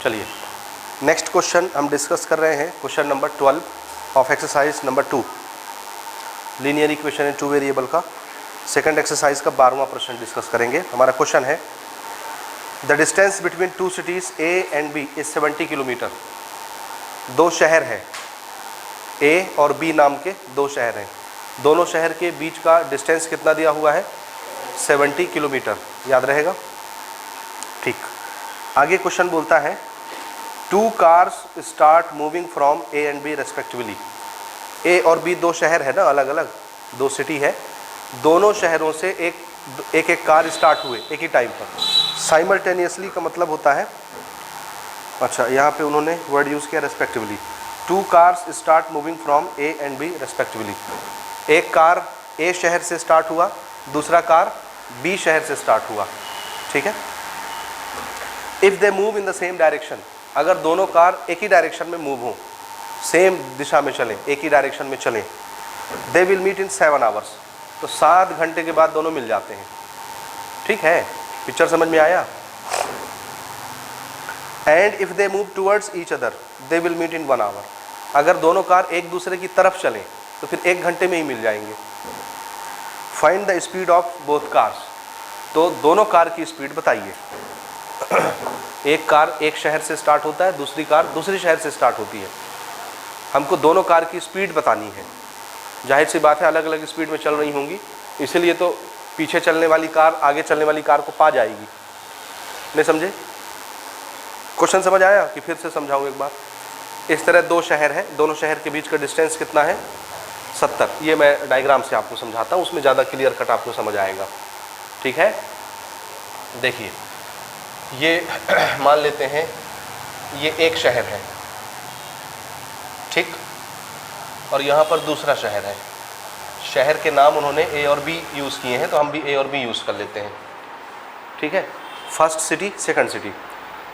चलिए next question हम discuss कर रहे हैं, question number 12 of exercise number 2, linear equation in 2 variable का सेकंड एक्सरसाइज का 12वां प्रश्न डिस्कस करेंगे। हमारा क्वेश्चन है the distance between 2 cities A and B is 70 kilometre. दो शहर हैं, A और B नाम के दो शहर हैं, दोनों शहर के बीच का डिस्टेंस कितना दिया हुआ है? 70 किलोमीटर। याद रहेगा? ठीक। आगे क्वेश्चन बोलता है 2 cars start moving from A and B respectively. A और B दो शहर है ना, अलग अलग दो सिटी है, दोनों शहरों से एक कार स्टार्ट हुए एक ही टाइम पर। साइमल्टेनियसली का मतलब होता है, अच्छा यहाँ पे उन्होंने वर्ड यूज़ किया respectively. 2 cars start moving from A and B respectively. एक कार A शहर से स्टार्ट हुआ, दूसरा कार B शहर से स्टार्ट हुआ, ठीक है। If they move in the same direction, अगर दोनों कार एक ही डायरेक्शन में मूव हों, सेम दिशा में चलें, एक ही डायरेक्शन में चलें, they will meet in 7 hours, तो 7 घंटे के बाद दोनों मिल जाते हैं। ठीक है, पिक्चर समझ में आया? And if they move towards each other they will meet in 1 hour. अगर दोनों कार एक दूसरे की तरफ चलें तो फिर 1 घंटे में ही मिल जाएंगे। Find the speed of both cars, तो दोनों कार की स्पीड बताइए। एक कार एक शहर से स्टार्ट होता है, दूसरी कार दूसरे शहर से स्टार्ट होती है। हमको दोनों कार की स्पीड बतानी है। जाहिर सी बात है अलग अलग स्पीड में चल रही होंगी, इसीलिए तो पीछे चलने वाली कार आगे चलने वाली कार को पा जाएगी। नहीं समझे? क्वेश्चन समझ आया कि फिर से समझाऊँ एक बार? इस तरह दो शहर है, दोनों शहर के बीच का डिस्टेंस कितना है? 70। ये मैं डायग्राम से आपको समझाता हूँ, उसमें ज़्यादा क्लियर कट आपको समझ आएगा। ठीक है, देखिए ये मान लेते हैं ये एक शहर है, ठीक, और यहाँ पर दूसरा शहर है। शहर के नाम उन्होंने A और B यूज़ किए हैं, तो हम भी A और B यूज़ कर लेते हैं। ठीक है, first city second city.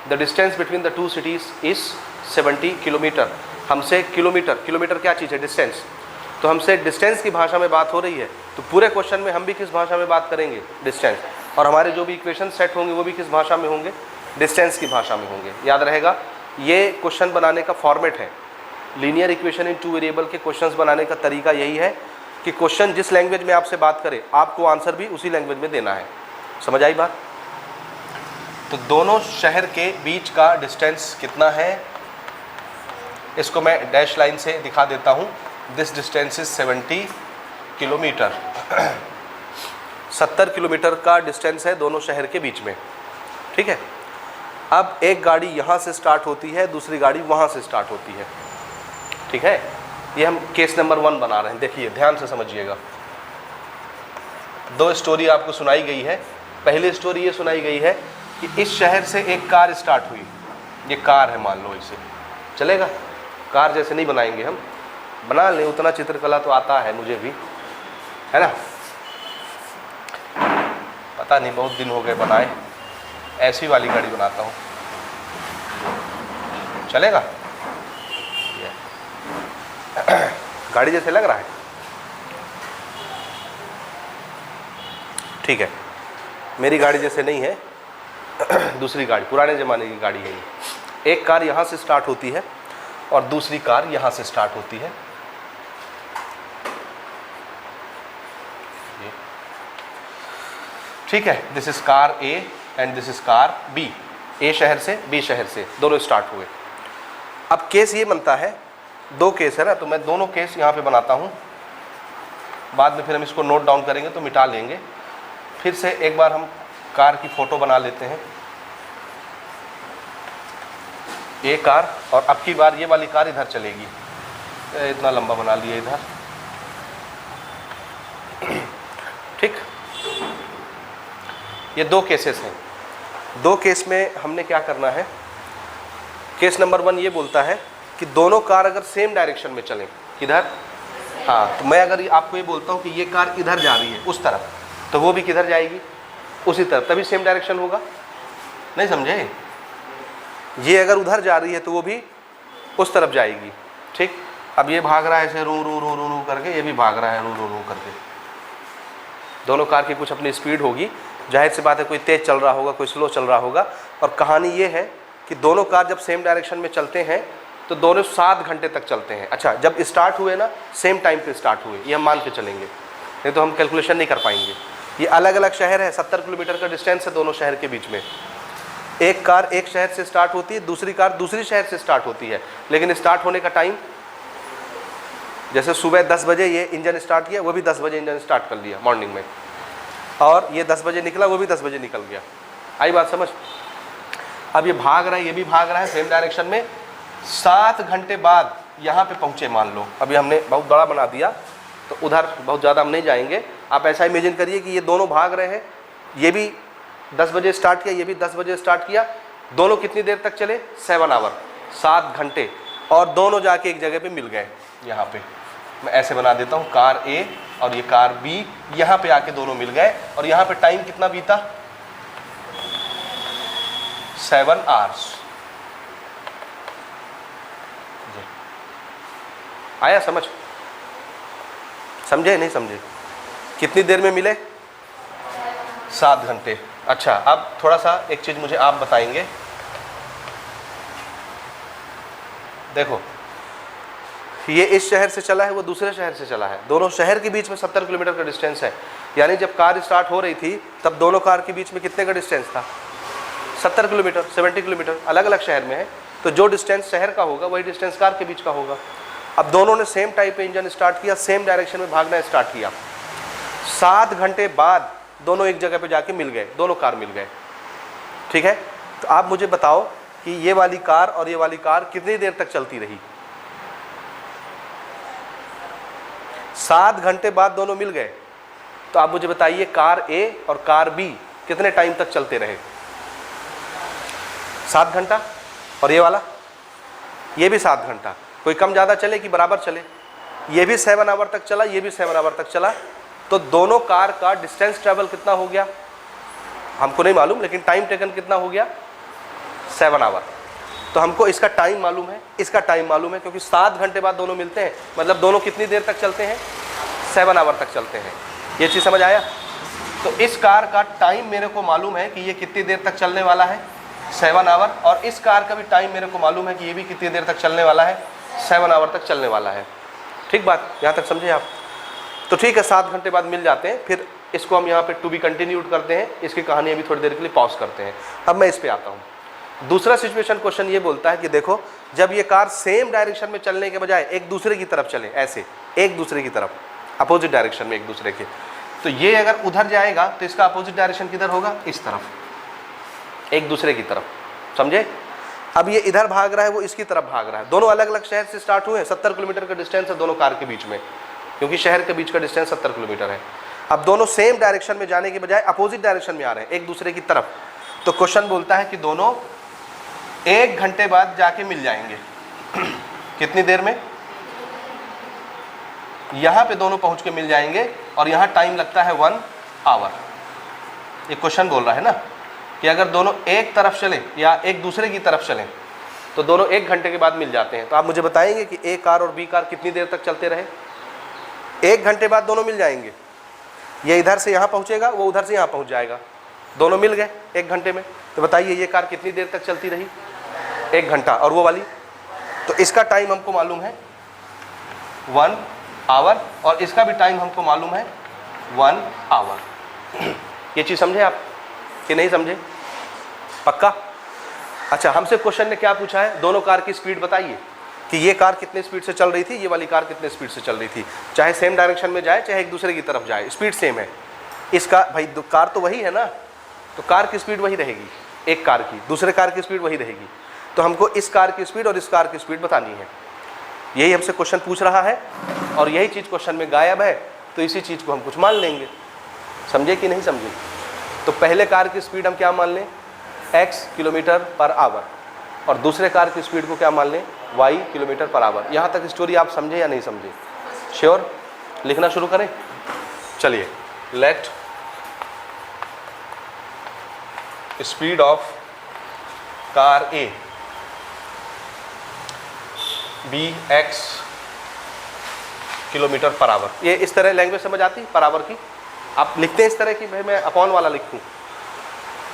The distance between the 2 cities is 70 kilometre. हमसे किलोमीटर क्या चीज़ है? डिस्टेंस। तो हमसे डिस्टेंस की भाषा में बात हो रही है, तो पूरे क्वेश्चन में हम भी किस भाषा में बात करेंगे? डिस्टेंस। और हमारे जो भी इक्वेशन सेट होंगे वो भी किस भाषा में होंगे? डिस्टेंस की भाषा में होंगे। याद रहेगा, ये क्वेश्चन बनाने का फॉर्मेट है। लीनियर इक्वेशन इन 2 वेरिएबल के क्वेश्चंस बनाने का तरीका यही है कि क्वेश्चन जिस लैंग्वेज में आपसे बात करे आपको आंसर भी उसी लैंग्वेज में देना है। समझ आई बात? तो दोनों शहर के बीच का डिस्टेंस कितना है, इसको मैं डैश लाइन से दिखा देता हूँ। This distance is 70 kilometre. 70 kilometre का डिस्टेंस है दोनों शहर के बीच में। ठीक है, अब एक गाड़ी यहाँ से स्टार्ट होती है, दूसरी गाड़ी वहाँ से स्टार्ट होती है। ठीक है, ये हम केस नंबर 1 बना रहे हैं। देखिए ध्यान से समझिएगा। 2 स्टोरी आपको सुनाई गई है। पहली स्टोरी ये सुनाई गई है कि इस शहर से एक कार स्टार्ट हुई। ये कार है, मान लो, इसे चलेगा। कार जैसे नहीं बनाएंगे हम, बना लें, उतना चित्रकला तो आता है मुझे भी, है ना। पता नहीं बहुत दिन हो गए बनाए, ऐसी वाली गाड़ी बनाता हूँ, चलेगा? गाड़ी जैसे लग रहा है? ठीक है, मेरी गाड़ी जैसे नहीं है, दूसरी गाड़ी, पुराने ज़माने की गाड़ी है ये। एक कार यहाँ से स्टार्ट होती है और दूसरी कार यहाँ से स्टार्ट होती है। ठीक है, this is car A and this is car B। A शहर से B शहर से दोनों स्टार्ट हुए। अब केस ये बनता है, 2 केस है ना, तो मैं दोनों केस यहाँ पे बनाता हूँ। बाद में फिर हम इसको नोट डाउन करेंगे तो मिटा लेंगे। फिर से एक बार हम कार की फ़ोटो बना लेते हैं। ये कार, और अब की बार ये वाली कार इधर चलेगी। इतना लंबा बना लिया इधर। ठीक, ये 2 केसेस हैं। 2 केस में हमने क्या करना है? केस नंबर 1 ये बोलता है कि दोनों कार अगर सेम डायरेक्शन में चलें, किधर? हाँ, तो मैं अगर आपको ये बोलता हूँ कि ये कार इधर जा रही है उस तरफ, तो वो भी किधर जाएगी? उसी तरफ, तभी सेम डायरेक्शन होगा। नहीं समझे? ये अगर उधर जा रही है तो वो भी उस तरफ जाएगी। ठीक, अब ये भाग रहा है ऐसे रू रू रू रू रू करके, ये भी भाग रहा है रू रू रू करके। दोनों कार की कुछ अपनी स्पीड होगी। जाहिर सी बात है, कोई तेज़ चल रहा होगा, कोई स्लो चल रहा होगा। और कहानी ये है कि दोनों कार जब सेम डायरेक्शन में चलते हैं तो दोनों 7 घंटे तक चलते हैं। अच्छा, जब स्टार्ट हुए ना सेम टाइम पे स्टार्ट हुए, ये हम मान के चलेंगे, नहीं तो हम कैलकुलेशन नहीं कर पाएंगे। ये अलग अलग शहर है, 70 किलोमीटर का डिस्टेंस है दोनों शहर के बीच में। एक कार एक शहर से स्टार्ट होती है, दूसरी कार दूसरी शहर से स्टार्ट होती है, लेकिन स्टार्ट होने का टाइम, जैसे सुबह 10 बजे ये इंजन स्टार्ट किया, वो भी 10 बजे इंजन स्टार्ट कर लिया मॉर्निंग में, और ये 10 बजे निकला, वो भी 10 बजे निकल गया। आई बात समझ? अब ये भाग रहा है, ये भी भाग रहा है सेम डायरेक्शन में, 7 घंटे बाद यहाँ पे पहुँचे मान लो। अभी हमने बहुत बड़ा बना दिया तो उधर बहुत ज़्यादा हम नहीं जाएंगे। आप ऐसा इमेजिन करिए कि ये दोनों भाग रहे हैं, ये भी 10 बजे स्टार्ट किया, ये भी 10 बजे स्टार्ट किया, दोनों कितनी देर तक चले? 7 आवर, 7 घंटे, और दोनों जाके एक जगह पे मिल गए। यहाँ पे मैं ऐसे बना देता हूँ, कार ए और ये कार बी यहाँ पे आके दोनों मिल गए, और यहाँ पे टाइम कितना बीता? 7 आवर्स। आया समझ? समझे नहीं समझे? कितनी देर में मिले? 7 घंटे। अच्छा, अब थोड़ा सा एक चीज मुझे आप बताएंगे। देखो, ये इस शहर से चला है, वो दूसरे शहर से चला है, दोनों शहर के बीच में 70 किलोमीटर का डिस्टेंस है। यानी जब कार स्टार्ट हो रही थी तब दोनों कार के बीच में कितने का डिस्टेंस था? 70 किलोमीटर, 70 किलोमीटर। अलग अलग शहर में है, तो जो डिस्टेंस शहर का होगा वही डिस्टेंस कार के बीच का होगा। अब दोनों ने सेम टाइप पे इंजन स्टार्ट किया, सेम डायरेक्शन में भागना स्टार्ट किया। 7 घंटे बाद दोनों एक जगह पे जाके मिल गए, दोनों कार मिल गए। ठीक है, तो आप मुझे बताओ कि ये वाली कार और ये वाली कार कितनी देर तक चलती रही? 7 घंटे बाद दोनों मिल गए, तो आप मुझे बताइए कार ए और कार बी कितने टाइम तक चलते रहे? 7 घंटा। और ये वाला, ये भी 7 घंटा। कोई कम ज़्यादा चले कि बराबर चले? ये भी 7 आवर तक चला, ये भी 7 आवर तक चला, तो दोनों कार का डिस्टेंस ट्रेवल कितना हो गया हमको नहीं मालूम, लेकिन टाइम टेकन कितना हो गया? 7 आवर। तो हमको इसका टाइम मालूम है, इसका टाइम मालूम है, क्योंकि 7 घंटे बाद दोनों मिलते हैं, मतलब दोनों कितनी देर तक चलते हैं? 7 आवर तक चलते हैं। ये चीज़ समझ आया? तो इस कार का टाइम मेरे को मालूम है कि ये कितनी देर तक चलने वाला है? 7 आवर। और इस कार का भी टाइम मेरे को मालूम है कि ये भी कितनी देर तक चलने वाला है? 7 आवर तक चलने वाला है। ठीक बात, यहाँ तक समझे आप? तो ठीक है, 7 घंटे बाद मिल जाते हैं। फिर इसको हम यहाँ पे टू बी कंटिन्यूड करते हैं, इसकी कहानी अभी थोड़ी देर के लिए पॉज करते हैं। अब मैं इस पे आता हूँ। दूसरा सिचुएशन क्वेश्चन ये बोलता है कि देखो, जब ये कार सेम डायरेक्शन में चलने के बजाय एक दूसरे की तरफ चले, ऐसे एक दूसरे की तरफ, अपोजिट डायरेक्शन में एक दूसरे के, तो ये अगर उधर जाएगा तो इसका अपोजिट डायरेक्शन किधर होगा? इस तरफ, एक दूसरे की तरफ। समझे? अब ये इधर भाग रहा है, वो इसकी तरफ भाग रहा है। दोनों अलग अलग शहर से स्टार्ट हुए, 70 किलोमीटर का डिस्टेंस है दोनों कार के बीच में, क्योंकि शहर के बीच का डिस्टेंस 70 किलोमीटर है। अब दोनों सेम डायरेक्शन में जाने के बजाय अपोजिट डायरेक्शन में आ रहे हैं, एक दूसरे की तरफ। तो क्वेश्चन बोलता है कि दोनों 1 घंटे बाद जाके मिल जाएंगे। कितनी देर में? यहाँ पे दोनों पहुँच के मिल जाएंगे, और यहाँ टाइम लगता है 1 आवर। ये क्वेश्चन बोल रहा है ना कि अगर दोनों एक तरफ चले या एक दूसरे की तरफ चलें तो दोनों 1 घंटे के बाद मिल जाते हैं। तो आप मुझे बताएंगे कि ए कार और बी कार कितनी देर तक चलते रहे? 1 घंटे बाद दोनों मिल जाएंगे। ये इधर से यहाँ पहुँचेगा, वो उधर से यहाँ पहुँच जाएगा, दोनों मिल गए 1 घंटे में। तो बताइए ये कार कितनी देर तक चलती रही? 1 घंटा। और वो वाली, तो इसका टाइम हमको मालूम है 1 आवर, और इसका भी टाइम हमको मालूम है 1 आवर। ये चीज़ समझे आप कि नहीं समझे? पक्का? अच्छा, हमसे क्वेश्चन ने क्या पूछा है? दोनों कार की स्पीड बताइए कि ये कार कितने स्पीड से चल रही थी, ये वाली कार कितने स्पीड से चल रही थी। चाहे सेम डायरेक्शन में जाए, चाहे एक दूसरे की तरफ जाए, स्पीड सेम है। इसका भाई कार तो वही है ना, तो कार की स्पीड वही रहेगी, एक कार की, दूसरे कार की स्पीड वही रहेगी। तो हमको इस कार की स्पीड और इस कार की स्पीड बतानी है। यही हमसे क्वेश्चन पूछ रहा है, और यही चीज़ क्वेश्चन में गायब है, तो इसी चीज़ को हम कुछ मान लेंगे। समझे कि नहीं समझे? तो पहले कार की स्पीड हम क्या मान लें? x किलोमीटर पर आवर, और दूसरे कार की स्पीड को क्या मान लें? y kilometre per our. यहाँ तक स्टोरी आप समझे या नहीं समझे? श्योर? लिखना शुरू करें? चलिए, let speed of car A B x kilometre per hour. ये इस तरह लैंग्वेज समझ आती पर आवर की? आप लिखते हैं इस तरह की, भाई मैं अपॉन वाला लिखूं?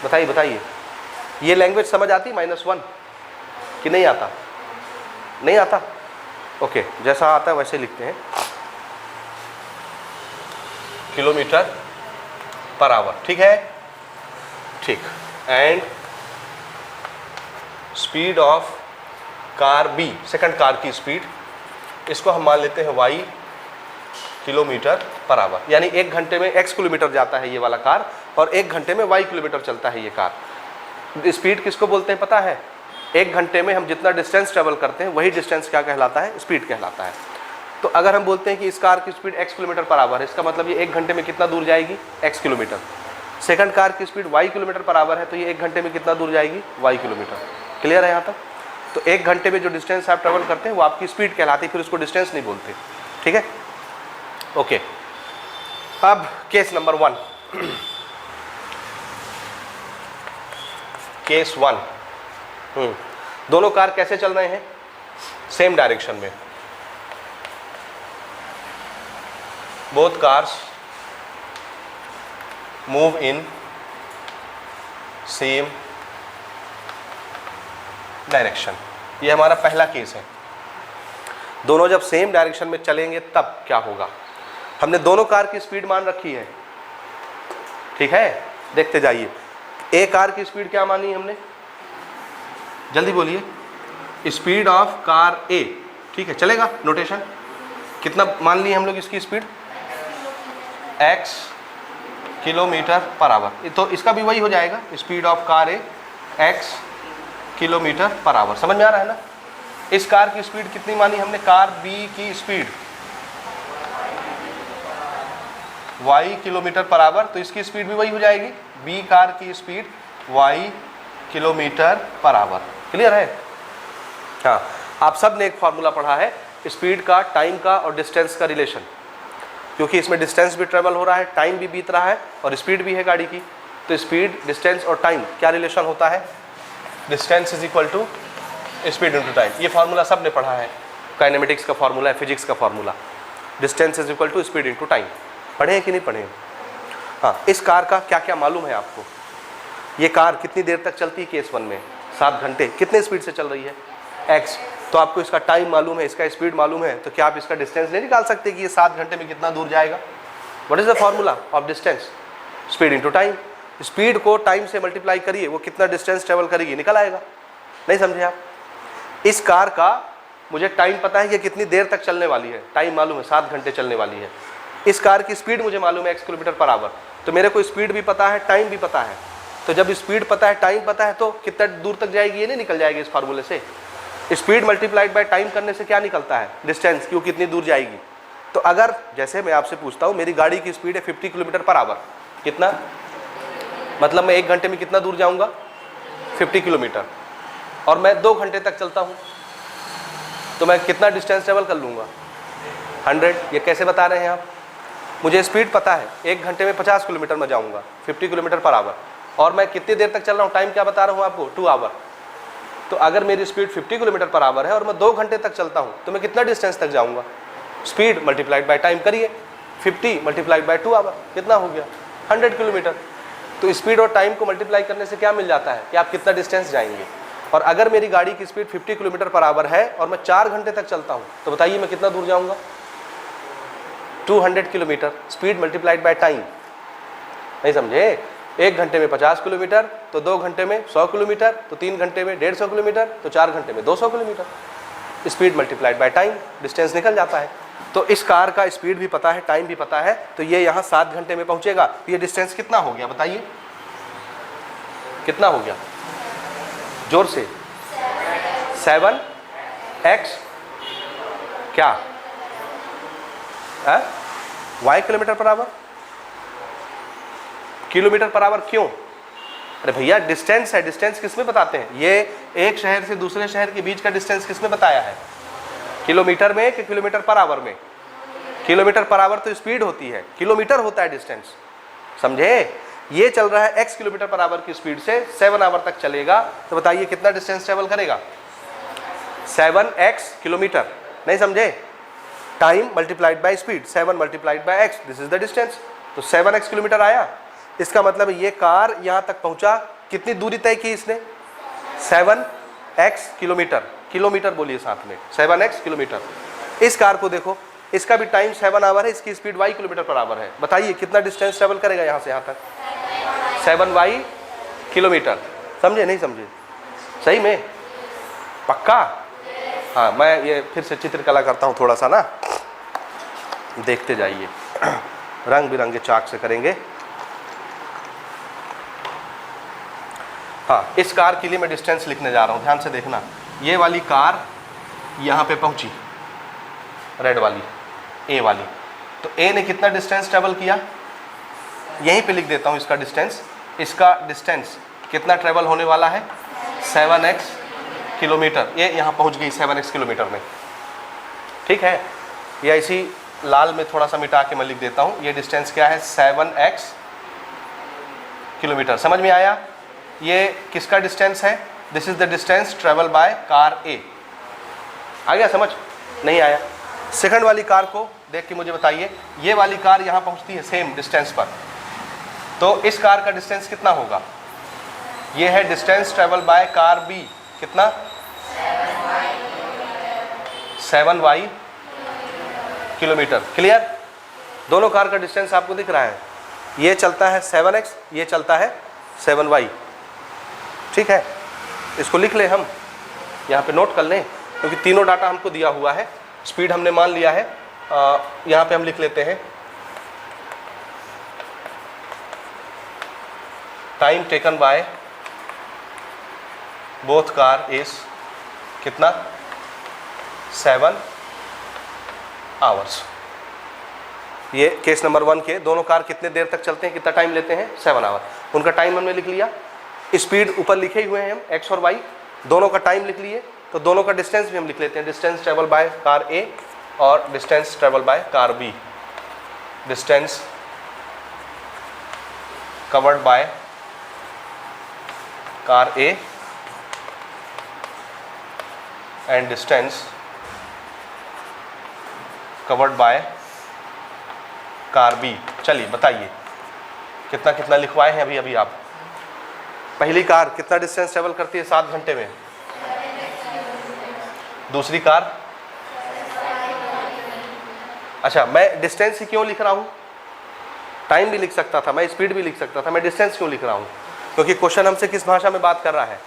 बताइए बताइए, ये लैंग्वेज समझ आती? -1 कि नहीं आता? नहीं आता? ओके, जैसा आता है वैसे लिखते हैं, किलोमीटर पर आवर, ठीक है, ठीक। And speed of car B, second car की स्पीड, इसको हम मान लेते हैं y किलोमीटर पर आवर, यानी 1 घंटे में x किलोमीटर जाता है ये वाला कार और 1 घंटे में y किलोमीटर चलता है ये कार। स्पीड किसको बोलते हैं पता है? 1 घंटे में हम जितना डिस्टेंस ट्रेवल करते हैं वही डिस्टेंस क्या कहलाता है? स्पीड कहलाता है। तो अगर हम बोलते हैं कि इस कार की speed x kilometre per our है, इसका मतलब ये 1 घंटे में कितना दूर जाएगी? x kilometre. सेकंड कार की speed y kilometre per our है, तो ये 1 घंटे में कितना दूर जाएगी? y kilometre. क्लियर है यहाँ तक? तो 1 घंटे में जो डिस्टेंस आप ट्रेवल करते हैं वो आपकी स्पीड कहलाती है, फिर उसको डिस्टेंस नहीं बोलते, ठीक है, ओके। अब केस नंबर 1, केस 1, दोनों कार कैसे चल रहे हैं? सेम डायरेक्शन में, both cars move in same direction. ये हमारा पहला केस है। दोनों जब सेम डायरेक्शन में चलेंगे तब क्या होगा? हमने दोनों कार की स्पीड मान रखी है, ठीक है, देखते जाइए। ए कार की स्पीड क्या मानी हमने? जल्दी बोलिए। स्पीड ऑफ कार ए, ठीक है, चलेगा नोटेशन। कितना मान लिए हम लोग इसकी speed? x kilometre per hour, तो इसका भी वही हो जाएगा, speed of car A x kilometre per our. समझ में आ रहा है ना? इस कार की स्पीड कितनी मानी हमने? कार बी की speed y kilometre per hour, तो इसकी स्पीड भी वही हो जाएगी, बी कार की speed y kilometre per our. Clear है? हाँ, आप सब ने एक फॉर्मूला पढ़ा है स्पीड का, टाइम का और डिस्टेंस का रिलेशन, क्योंकि इसमें डिस्टेंस भी ट्रेवल हो रहा है, टाइम भी बीत रहा है और स्पीड भी है गाड़ी की। तो स्पीड, डिस्टेंस और टाइम क्या रिलेशन होता है? Distance is equal to speed into time. ये फार्मूला सब ने पढ़ा है, काइनेमेटिक्स का फार्मूला है, फिजिक्स का formula. Distance is equal to speed into time. पढ़े हैं कि नहीं पढ़े हैं? हाँ, इस कार का क्या क्या मालूम है आपको? ये कार कितनी देर तक चलती है? केस 1 में 7 घंटे। कितने स्पीड से चल रही है? x। तो आपको इसका टाइम मालूम है, इसका स्पीड मालूम है, तो क्या आप इसका डिस्टेंस नहीं निकाल सकते कि ये 7 घंटे में कितना दूर जाएगा? What is the formula of distance? Speed into time. Speed को टाइम से मल्टीप्लाई करिए, वो कितना डिस्टेंस ट्रेवल करेगी, निकल आएगा। नहीं समझे आप? इस कार का मुझे टाइम पता है कि कितनी देर तक चलने वाली है, टाइम मालूम है 7 घंटे चलने वाली है। इस कार की स्पीड मुझे मालूम है x किलोमीटर पर आवर, तो मेरे को स्पीड भी पता है, टाइम भी पता है। तो जब स्पीड पता है, टाइम पता है, तो कितना दूर तक जाएगी ये नहीं निकल जाएगी इस फार्मूले से। स्पीड मल्टीप्लाइड बाय टाइम करने से क्या निकलता है? डिस्टेंस, कि वो कितनी दूर जाएगी। तो अगर जैसे मैं आपसे पूछता हूँ, मेरी गाड़ी की स्पीड है 50 किलोमीटर पर आवर, कितना मतलब मैं 1 घंटे में कितना दूर जाऊँगा? 50 किलोमीटर, और मैं 2 घंटे तक चलता हूँ, तो मैं कितना डिस्टेंस ट्रेवल कर लूँगा? 100। ये कैसे बता रहे हैं आप? मुझे स्पीड पता है, 1 घंटे में 50 किलोमीटर में जाऊँगा, 50 किलोमीटर पर आवर, और मैं कितनी देर तक चल रहा हूँ, टाइम क्या बता रहा हूँ आपको? 2 आवर। तो अगर मेरी स्पीड 50 किलोमीटर पर आवर है और मैं 2 घंटे तक चलता हूँ, तो मैं कितना डिस्टेंस तक जाऊँगा? स्पीड मल्टीप्लाइड बाय टाइम करिए, 50 मल्टीप्लाइड बाय 2 आवर, कितना हो गया? 100 किलोमीटर। तो स्पीड और टाइम को मल्टीप्लाई करने से क्या मिल जाता है कि आप कितना डिस्टेंस जाएंगे। और अगर मेरी गाड़ी की स्पीड 50 किलोमीटर पर आवर है और मैं 4 घंटे तक चलता हूँ, तो बताइए मैं कितना दूर जाऊँगा? 200 kilometre. Speed multiplied by time. नहीं समझे? 1 घंटे में 50 किलोमीटर, तो 2 घंटे में 100 किलोमीटर, तो 3 घंटे में 150 किलोमीटर, तो 4 घंटे में 200 kilometre. Speed multiplied by time, distance निकल जाता है। तो इस कार का स्पीड भी पता है, टाइम भी पता है, तो ये यहाँ 7 घंटे में पहुँचेगा। ये डिस्टेंस कितना हो गया बताइए? कितना हो गया? जोर से। 7x क्या है? y kilometre per our. Kilometre per our क्यों? अरे भैया डिस्टेंस है, डिस्टेंस किसमें बताते हैं? ये एक शहर से दूसरे शहर के बीच का डिस्टेंस किसमें बताया है? किलोमीटर में कि किलोमीटर पर आवर में? किलोमीटर पर आवर तो स्पीड होती है, किलोमीटर होता है डिस्टेंस। समझे? ये चल रहा है x किलोमीटर पर आवर की स्पीड से 7 आवर तक चलेगा, तो बताइए कितना डिस्टेंस ट्रेवल करेगा? 7x kilometre. नहीं समझे? Time multiplied by speed, 7 multiplied by x, this is the distance. तो 7x किलोमीटर आया। इसका मतलब ये कार यहाँ तक पहुँचा, कितनी दूरी तय की इसने? 7 एक्स किलोमीटर, किलोमीटर बोलिए साथ में, 7x किलोमीटर। इस कार को देखो, इसका भी टाइम 7 आवर है, इसकी speed y kilometre per our है। बताइए कितना डिस्टेंस ट्रेवल करेगा यहाँ से यहाँ तक? 7y kilometre. समझे नहीं समझे? सही में? पक्का? हाँ, मैं ये फिर से चित्रकला करता हूँ थोड़ा सा ना, देखते जाइए। रंग बिरंगे चाक से करेंगे। हाँ, इस कार के लिए मैं डिस्टेंस लिखने जा रहा हूँ, ध्यान से देखना। ये वाली कार यहाँ पे पहुँची, रेड वाली, ए वाली, तो ए ने कितना डिस्टेंस ट्रेवल किया? यहीं पे लिख देता हूँ इसका डिस्टेंस। इसका डिस्टेंस कितना ट्रेवल होने वाला है? 7x kilometre. ये यहाँ पहुँच गई 7x किलोमीटर में, ठीक है। या इसी लाल में थोड़ा सा मिटा के मैं लिख देता हूँ, ये डिस्टेंस क्या है? 7x kilometre. समझ में आया? ये किसका डिस्टेंस है? This is the distance travel by car ए। आ गया समझ? नहीं आया? सेकंड वाली कार को देख के मुझे बताइए, ये वाली कार यहाँ पहुँचती है सेम डिस्टेंस पर, तो इस कार का डिस्टेंस कितना होगा? ये है distance travel by car B, कितना? 7y kilometre. क्लियर? दोनों कार का डिस्टेंस आपको दिख रहा है, ये चलता है 7x, ये चलता है 7y, ठीक है। इसको लिख ले, हम यहाँ पे नोट कर लें, क्योंकि तीनों डाटा हमको दिया हुआ है। स्पीड हमने मान लिया है, यहाँ पे हम लिख लेते हैं time taken by both car is कितना? 7 आवर्स। ये केस नंबर 1 के दोनों कार कितने देर तक चलते हैं, कितना टाइम लेते हैं? 7 आवर। उनका टाइम हमने लिख लिया, स्पीड ऊपर लिखे हुए हैं हम, x और y, दोनों का टाइम लिख लिए, तो दोनों का डिस्टेंस भी हम लिख लेते हैं। Distance travel by car A और distance travel by car B। Distance covered by car A and distance covered by car B। चलिए बताइए कितना कितना लिखवाए हैं अभी अभी आप। पहली कार कितना डिस्टेंस ट्रेवल करती है 7 घंटे में? दूसरी कार? अच्छा, मैं डिस्टेंस ही क्यों लिख रहा हूँ? टाइम भी लिख सकता था मैं, स्पीड भी लिख सकता था, मैं डिस्टेंस क्यों लिख रहा हूँ? क्योंकि क्वेश्चन हमसे किस भाषा में बात कर रहा है?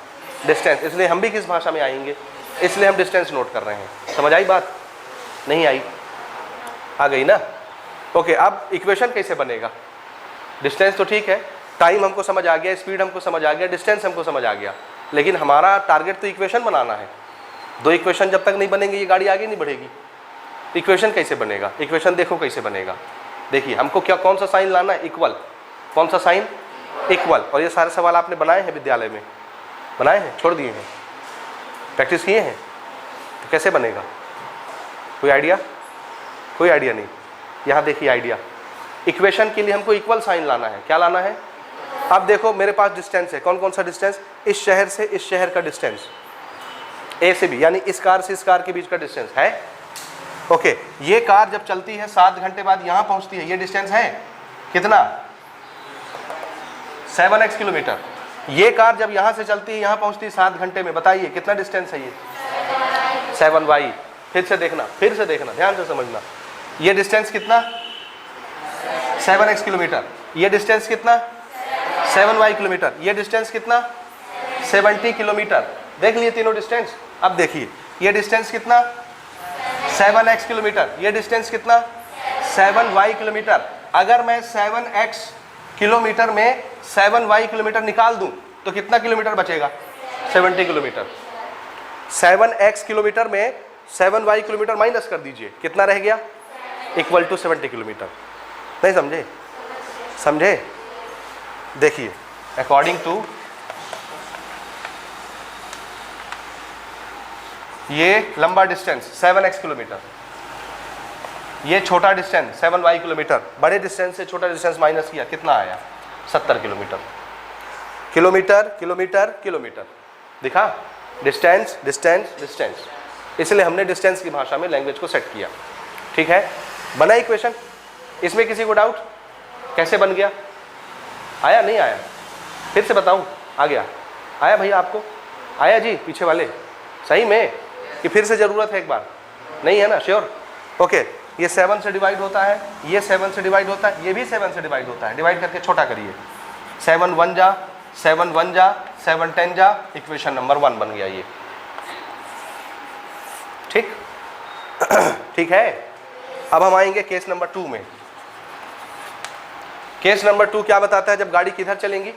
डिस्टेंस। इसलिए हम भी किस भाषा में आएंगे, इसलिए हम डिस्टेंस नोट कर रहे हैं। समझ आई बात? नहीं आई? आ गई ना? ओके, अब इक्वेशन कैसे बनेगा? डिस्टेंस तो ठीक है, टाइम हमको समझ आ गया, स्पीड हमको समझ आ गया, डिस्टेंस हमको समझ आ गया, लेकिन हमारा टारगेट तो इक्वेशन बनाना है। दो इक्वेशन जब तक नहीं बनेंगे ये गाड़ी आगे नहीं बढ़ेगी। इक्वेशन कैसे बनेगा? इक्वेशन देखो कैसे बनेगा। देखिए, हमको क्या कौन सा साइन लाना है? इक्वल। कौन सा साइन? इक्वल। और ये सारे सवाल आपने बनाए हैं विद्यालय में? बनाए हैं? छोड़ दिए हैं? प्रैक्टिस किए हैं? तो कैसे बनेगा? कोई आइडिया? कोई आइडिया नहीं। यहाँ देखिए आइडिया, इक्वेशन के लिए हमको इक्वल साइन लाना है। क्या लाना है? अब देखो मेरे पास डिस्टेंस है, कौन कौन सा डिस्टेंस? इस शहर से इस शहर का डिस्टेंस, ए से बी, यानी इस कार से इस कार के बीच का डिस्टेंस है। ओके, ये कार जब चलती है 7 घंटे बाद यहाँ पहुँचती है, ये डिस्टेंस है कितना? 7x kilometre. ये कार जब यहाँ से चलती है यहाँ पहुँचती है 7 घंटे में, बताइए कितना डिस्टेंस है ये? 7y। फिर से देखना, ध्यान से समझना। ये डिस्टेंस कितना? 7x kilometre. ये डिस्टेंस कितना? 7y kilometre. ये डिस्टेंस कितना? 70 किलोमीटर। देख लिए तीनों डिस्टेंस। अब देखिए ये डिस्टेंस कितना? 7x kilometre. ये डिस्टेंस कितना? 7y kilometre. अगर मैं 7x किलोमीटर में 7y किलोमीटर निकाल दूं तो कितना किलोमीटर बचेगा? 70 किलोमीटर। 7x किलोमीटर में 7y किलोमीटर माइनस कर दीजिए, कितना रह गया? Equal to 70 kilometre. नहीं समझे? समझे? देखिए, अकॉर्डिंग टू ये लंबा डिस्टेंस 7x किलोमीटर, ये छोटा डिस्टेंस 7y किलोमीटर, बड़े डिस्टेंस से छोटा डिस्टेंस माइनस किया, कितना आया? 70 किलोमीटर। किलोमीटर किलोमीटर किलोमीटर, दिखा? Distance distance distance. इसलिए हमने डिस्टेंस की भाषा में लैंग्वेज को सेट किया। ठीक है, बना इक्वेशन? इसमें किसी को डाउट? कैसे बन गया? आया नहीं आया? फिर से बताऊं? आ गया? आया भैया आपको? आया जी? पीछे वाले सही में कि फिर से ज़रूरत है एक बार? नहीं है ना? श्योर? ओके, ये 7 से डिवाइड होता है, ये 7 से डिवाइड होता है, ये भी 7 से डिवाइड होता है। डिवाइड करके छोटा करिए, 7 1 जा, 7 1 जा, 7 10 जा, इक्वेशन नंबर 1 बन गया ये। ठीक ठीक है। अब हम आएंगे केस नंबर 2 में। केस नंबर 2 क्या बताता है? जब गाड़ी किधर चलेंगी?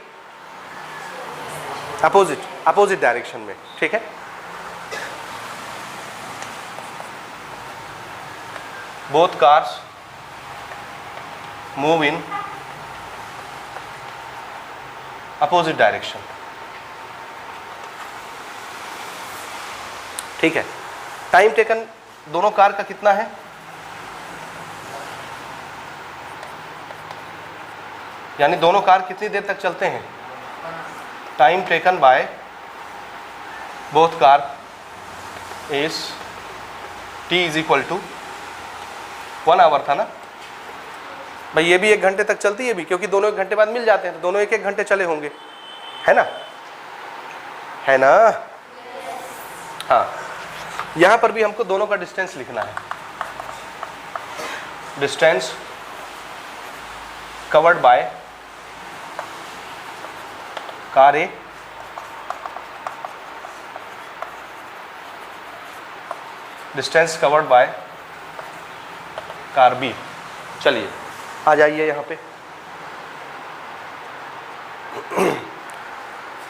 अपोजिट डायरेक्शन में। ठीक है, both cars move in opposite direction। ठीक है, टाइम टेकन दोनों कार का कितना है? यानी दोनों कार कितनी देर तक चलते हैं? Time taken by both car is t is equal to 1 hour था ना भाई। ये भी 1 घंटे तक चलती है भी, क्योंकि दोनों 1 घंटे बाद मिल जाते हैं, तो दोनों 1 घंटे चले होंगे, है ना? है ना? हाँ, यहां पर भी हमको दोनों का डिस्टेंस लिखना है। Distance covered by car A distance covered by car B. चलिए आ जाइए यहाँ पे।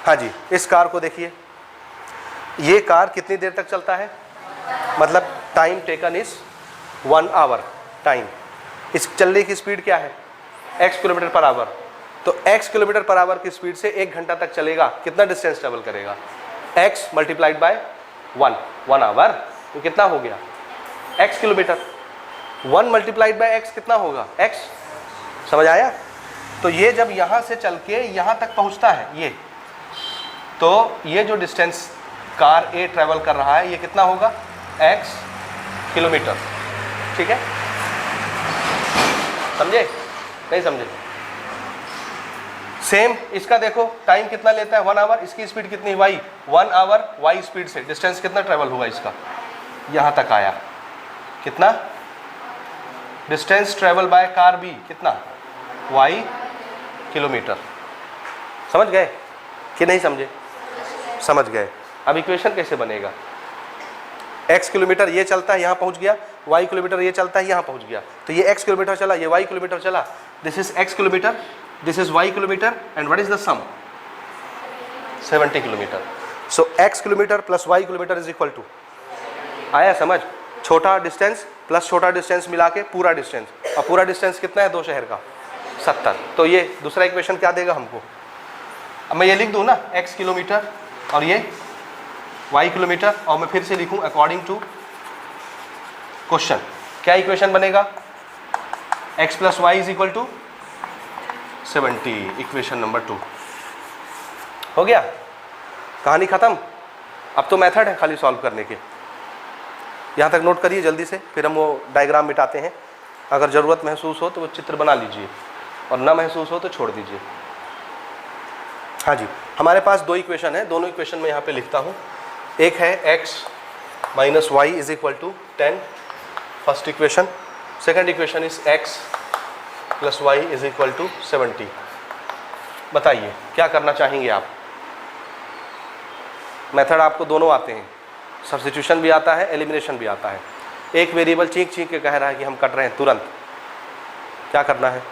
हाँ जी, इस कार को देखिए, ये कार कितनी देर तक चलता है? मतलब time taken is 1 hour. Time, इस चलने की स्पीड क्या है? x kilometre per hour. तो x किलोमीटर पर आवर की स्पीड से 1 घंटा तक चलेगा, कितना डिस्टेंस ट्रेवल करेगा? x मल्टीप्लाइड बाय 1 आवर, तो कितना हो गया? x kilometre. 1 multiplied by x कितना होगा? x। समझ आया? तो ये जब यहाँ से चल के यहाँ तक पहुँचता है ये, तो ये जो डिस्टेंस कार A ट्रैवल कर रहा है ये कितना होगा? x kilometre. ठीक है, समझे? नहीं समझे? सेम इसका देखो, टाइम कितना लेता है? 1 आवर। इसकी स्पीड कितनी? y। 1 आवर y स्पीड से डिस्टेंस कितना ट्रैवल हुआ इसका? यहाँ तक आया। कितना? Distance travel by car B कितना? y kilometre. समझ गए कि नहीं समझे? समझ गए। अब इक्वेशन कैसे बनेगा? x किलोमीटर ये चलता है, यहाँ पहुँच गया, y किलोमीटर ये चलता है, यहाँ पहुँच गया, तो ये x किलोमीटर चला, ये y किलोमीटर चला। This is x kilometre, this is y kilometre, and what is the sum? 70 kilometre. So x kilometre plus y kilometre is equal to, आया समझ? छोटा डिस्टेंस प्लस छोटा डिस्टेंस मिला के पूरा डिस्टेंस, और पूरा डिस्टेंस कितना है 2 शहर का? 70। तो ये दूसरा इक्वेशन क्या देगा हमको? अब मैं ये लिख दूँ ना, x किलोमीटर और ये y किलोमीटर, और मैं फिर से लिखूँ अकॉर्डिंग टू क्वेश्चन। क्या इक्वेशन बनेगा? x plus Y is equal to 70। Equation number 2 हो गया, कहानी खत्म। अब तो मेथड है खाली सॉल्व करने के। यहाँ तक नोट करिए जल्दी से, फिर हम वो डायग्राम मिटाते हैं। अगर ज़रूरत महसूस हो तो वो चित्र बना लीजिए, और ना महसूस हो तो छोड़ दीजिए। हाँ जी, हमारे पास 2 इक्वेशन है, दोनों इक्वेशन मैं यहाँ पे लिखता हूँ। एक है x minus Y is equal to 10, first equation. Second equation is x plus Y is equal to 70। बताइए क्या करना चाहेंगे आप? मेथड आपको दोनों आते हैं, सब्स्टिट्यूशन भी आता है, एलिमिनेशन भी आता है। एक वेरिएबल चीख चीख के कह रहा है कि हम कट रहे हैं तुरंत, क्या करना है?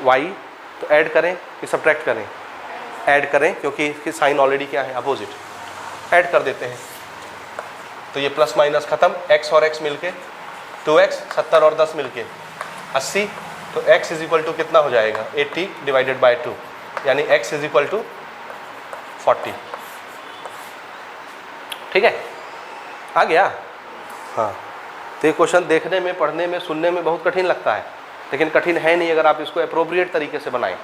y तो ऐड करें कि सब्ट्रैक्ट करें? ऐड करें, क्योंकि इसकी साइन ऑलरेडी क्या है? अपोजिट। ऐड कर देते हैं, तो ये प्लस माइनस खत्म, x और x मिलके 2x, 70 और 10 मिलके 80, तो x इज इक्वल टू कितना हो जाएगा? 80 डिवाइडेड बाय 2, यानी x इज इक्वल टू 40। ठीक है, आ गया? हाँ, तो ये क्वेश्चन देखने में, पढ़ने में, सुनने में बहुत कठिन लगता है, लेकिन कठिन है नहीं अगर आप इसको अप्रोप्रिएट तरीके से बनाएं,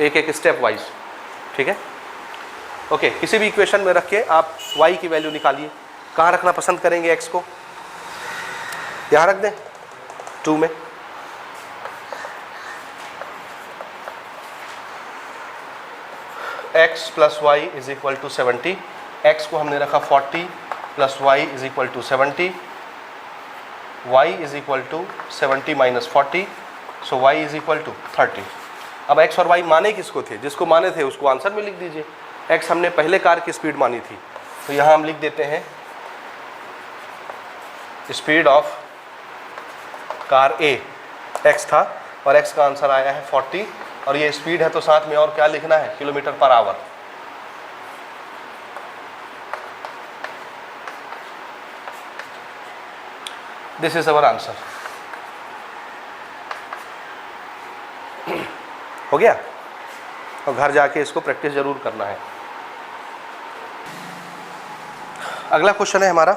एक एक स्टेप वाइज। ठीक है, ओके। किसी भी इक्वेशन में रख के आप y की वैल्यू निकालिए। कहाँ रखना पसंद करेंगे x को? यहाँ रख दें 2 में। x plus Y is equal to 70, x को हमने रखा 40 plus Y is equal to 70, y is equal to 70 minus 40, so y is equal to 30। अब x और y माने किसको थे? जिसको माने थे उसको आंसर में लिख दीजिए। x हमने पहले कार की स्पीड मानी थी, तो यहाँ हम लिख देते हैं speed of car A x था और x का आंसर आया है 40, और ये स्पीड है तो साथ में और क्या लिखना है? Kilometre per our. This is our answer. हो गया? और घर जाके इसको प्रैक्टिस जरूर करना है। अगला क्वेश्चन है हमारा,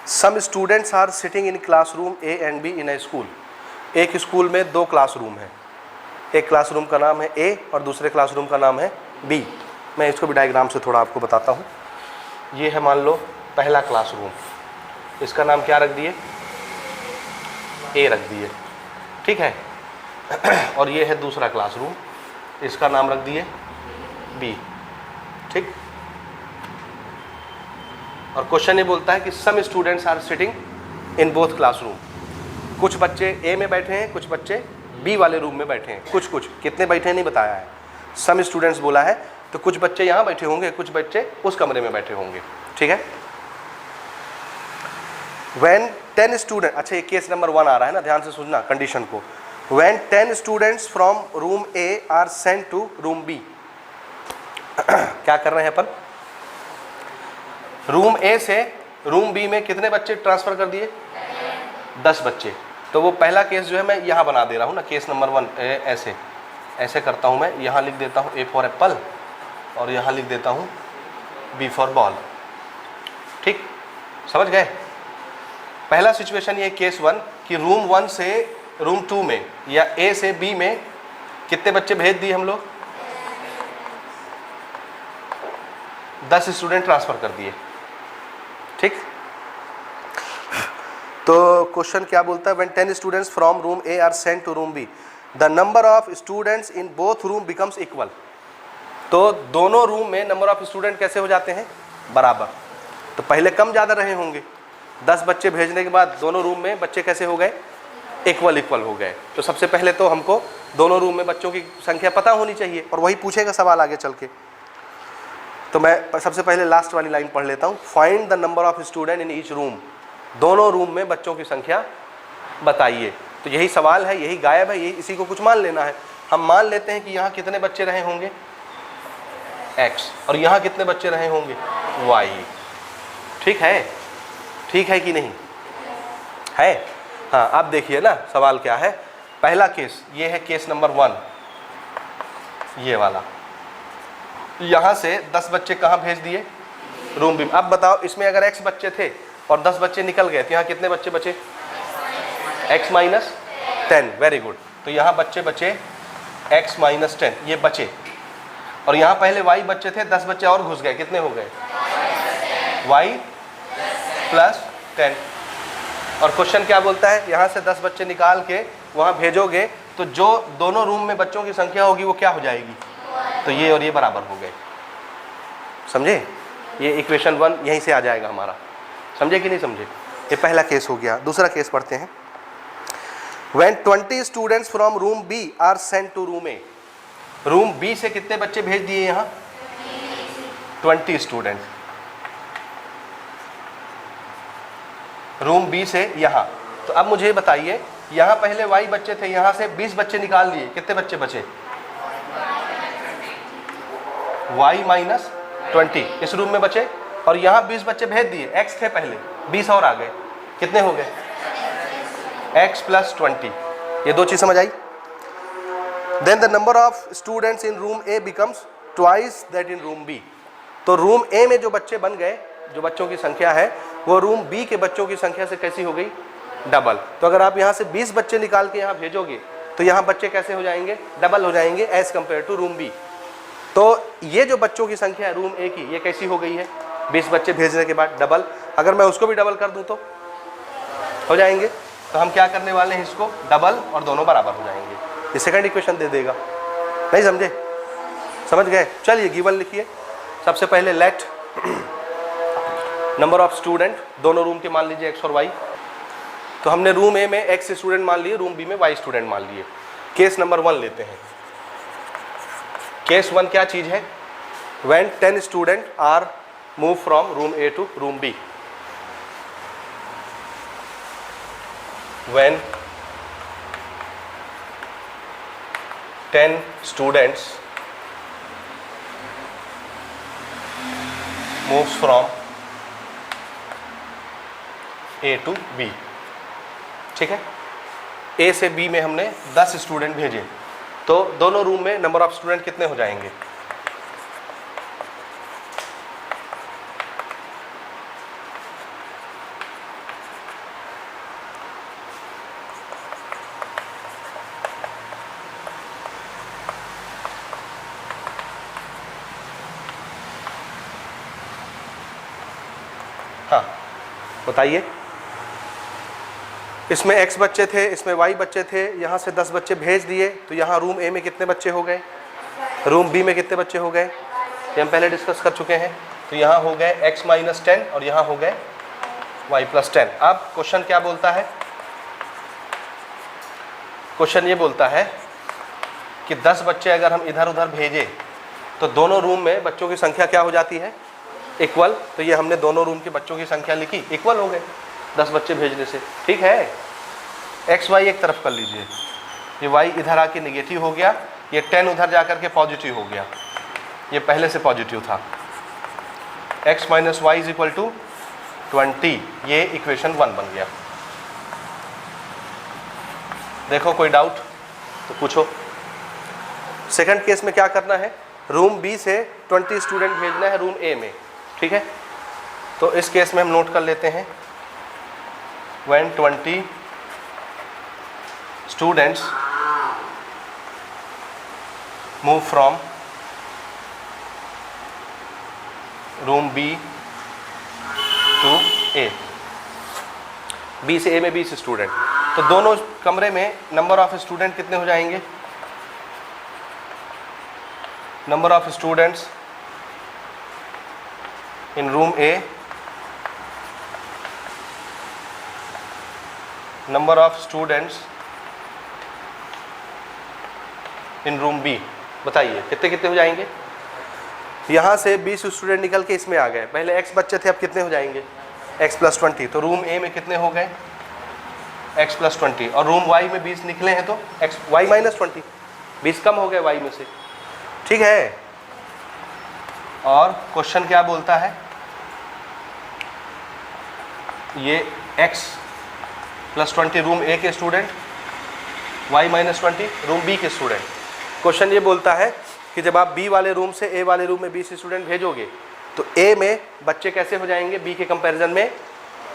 some students are sitting in classroom A and B in a school. एक स्कूल में दो क्लासरूम है, एक क्लासरूम का नाम है ए और दूसरे क्लासरूम का नाम है बी। मैं इसको भी डायग्राम से थोड़ा आपको बताता हूँ। ये है मान लो पहला क्लासरूम, इसका नाम क्या रख दिए? ए रख दिए, ठीक है। और ये है दूसरा क्लासरूम, इसका नाम रख दिए बी, ठीक। और क्वेश्चन ये बोलता है कि some students are sitting in both classroom. कुछ बच्चे ए में बैठे हैं, कुछ बच्चे बी वाले रूम में बैठे हैं। कुछ कितने बैठे हैं नहीं बताया है, सम स्टूडेंट्स बोला है, तो कुछ बच्चे यहाँ बैठे होंगे, कुछ बच्चे उस कमरे में बैठे होंगे, ठीक है। When 10 स्टूडेंट, अच्छा ये केस नंबर 1 आ रहा है ना, ध्यान से सुनना कंडीशन को। When 10 students from room A are sent to room B। क्या कर रहे हैं अपन? रूम A से रूम B में कितने बच्चे ट्रांसफर कर दिए? 10 बच्चे। तो वो पहला केस जो है मैं यहाँ बना दे रहा हूँ ना, केस नंबर 1। ऐसे करता हूँ मैं, यहाँ लिख देता हूँ A फॉर एप्पल और यहाँ लिख देता हूँ B फॉर बॉल, ठीक, समझ गए? पहला सिचुएशन ये केस 1 कि रूम 1 से रूम 2 में या A से B में कितने बच्चे भेज दिए हम लोग? 10 स्टूडेंट ट्रांसफर कर दिए, ठीक। तो क्वेश्चन क्या बोलता है? When 10 students from room A are sent to room B, the number of students in both room becomes equal. तो दोनों रूम में नंबर ऑफ स्टूडेंट कैसे हो जाते हैं? बराबर। तो पहले कम ज़्यादा रहे होंगे, 10 बच्चे भेजने के बाद दोनों रूम में बच्चे कैसे हो गए? इक्वल हो गए। तो सबसे पहले तो हमको दोनों रूम में बच्चों की संख्या पता होनी चाहिए, और वही पूछेगा सवाल आगे चल के। तो मैं सबसे पहले लास्ट वाली लाइन पढ़ लेता हूँ, find the number of student in each room. दोनों रूम में बच्चों की संख्या बताइए। तो यही सवाल है, यही गायब है, यही इसी को कुछ मान लेना है। हम मान लेते हैं कि यहाँ कितने बच्चे रहे होंगे? x, और यहाँ कितने बच्चे रहे होंगे? y, ठीक है? ठीक है कि नहीं है? हाँ, आप देखिए ना सवाल क्या है। पहला केस ये है, केस नंबर 1, ये वाला। यहाँ से 10 बच्चे कहाँ भेज दिए? Room B. अब बताओ, इसमें अगर x बच्चे थे और 10 बच्चे निकल गए तो यहाँ कितने बच्चे बचे? x minus 10, very good. तो यहाँ बच्चे बचे x माइनस 10, ये बचे। और यहाँ पहले y बच्चे थे, 10 बच्चे और घुस गए, कितने हो गए? y plus 10। और क्वेश्चन क्या बोलता है? यहाँ से 10 बच्चे निकाल के वहाँ भेजोगे तो जो दोनों रूम में बच्चों की संख्या होगी वो क्या हो जाएगी? तो ये और ये बराबर हो गए, समझे? ये इक्वेशन 1 यहीं से आ जाएगा हमारा, समझे कि नहीं समझे? ये पहला केस हो गया। दूसरा केस पढ़ते हैं। When 20 students from room B are sent to room A। Room B से कितने बच्चे भेज दिए यहाँ? 20 स्टूडेंट रूम B से यहाँ। तो अब मुझे बताइए, यहाँ पहले y बच्चे थे, यहाँ से 20 बच्चे निकाल दिए, कितने बच्चे बचे? y माइनस 20 इस रूम में बचे, और यहाँ 20 बच्चे भेज दिए, x थे पहले, 20 और आ गए, कितने हो गए? x plus 20। ये दो चीज़ समझ आई? Then the number of students in room A becomes twice that in room B। तो रूम A में जो बच्चे बन गए, जो बच्चों की संख्या है, वो रूम B के बच्चों की संख्या से कैसी हो गई? डबल। तो अगर आप यहाँ से 20 बच्चे निकाल के यहाँ भेजोगे तो यहाँ बच्चे कैसे हो जाएंगे? डबल हो जाएंगे as compare to room B। तो ये जो बच्चों की संख्या है रूम A की, ये कैसी हो गई है? 20 बच्चे भेजने के बाद डबल। अगर मैं उसको भी डबल कर दूँ तो हो जाएंगे। तो हम क्या करने वाले हैं? इसको डबल और दोनों बराबर हो जाएंगे। ये सेकंड इक्वेशन दे देगा। नहीं समझे? समझ गए? चलिए गिवन लिखिए। सबसे पहले लेट नंबर ऑफ स्टूडेंट दोनों रूम के मान लीजिए x और y। तो हमने रूम ए में x स्टूडेंट मान लिए, रूम बी में y स्टूडेंट मान लिए। केस नंबर 1 लेते हैं। केस 1 क्या चीज है? When 10 student are move from room A to room B. When 10 students moves from A to B. ठीक है, ए से बी में हमने 10 स्टूडेंट भेजे, तो दोनों रूम में नंबर ऑफ स्टूडेंट कितने हो जाएंगे? हाँ बताइए। इसमें x बच्चे थे, इसमें y बच्चे थे, यहाँ से 10 बच्चे भेज दिए, तो यहाँ रूम ए में कितने बच्चे हो गए, रूम बी में कितने बच्चे हो गए, ये हम पहले डिस्कस कर चुके हैं। तो यहाँ हो गए x माइनस 10 और यहाँ हो गए y प्लस 10। अब क्वेश्चन क्या बोलता है? क्वेश्चन ये बोलता है कि 10 बच्चे अगर हम इधर उधर भेजे तो दोनों रूम में बच्चों की संख्या क्या हो जाती है? इक्वल। तो ये हमने दोनों रूम के बच्चों की संख्या लिखी, इक्वल हो गए 10 बच्चे भेजने से। ठीक है, एक्स वाई एक तरफ कर लीजिए, ये y इधर आके निगेटिव हो गया, ये 10 उधर जाकर के पॉजिटिव हो गया, ये पहले से पॉजिटिव था। x minus Y is equal to 20, ये इक्वेशन 1 बन गया। देखो कोई डाउट तो पूछो। सेकंड केस में क्या करना है? रूम बी से 20 स्टूडेंट भेजना है रूम ए में। ठीक है, तो इस केस में हम नोट कर लेते हैं, when 20 students move from room B to A, B से A में 20 स्टूडेंट, तो दोनों कमरे में नंबर ऑफ स्टूडेंट कितने हो जाएंगे? Number of students in room A, number of students in room B. बताइए कितने कितने हो जाएंगे? यहाँ से 20 स्टूडेंट निकल के इसमें आ गए, पहले x बच्चे थे, अब कितने हो जाएंगे? x plus 20। तो रूम ए में कितने हो गए? x plus 20। और रूम y में 20 निकले हैं तो x y माइनस 20, 20 कम हो गए y में से। ठीक है, और क्वेश्चन क्या बोलता है? ये x प्लस 20 रूम ए के student, y minus 20 room B के स्टूडेंट। क्वेश्चन ये बोलता है कि जब आप बी वाले रूम से ए वाले रूम में 20 स्टूडेंट भेजोगे तो ए में बच्चे कैसे हो जाएंगे? बी के कंपैरिजन में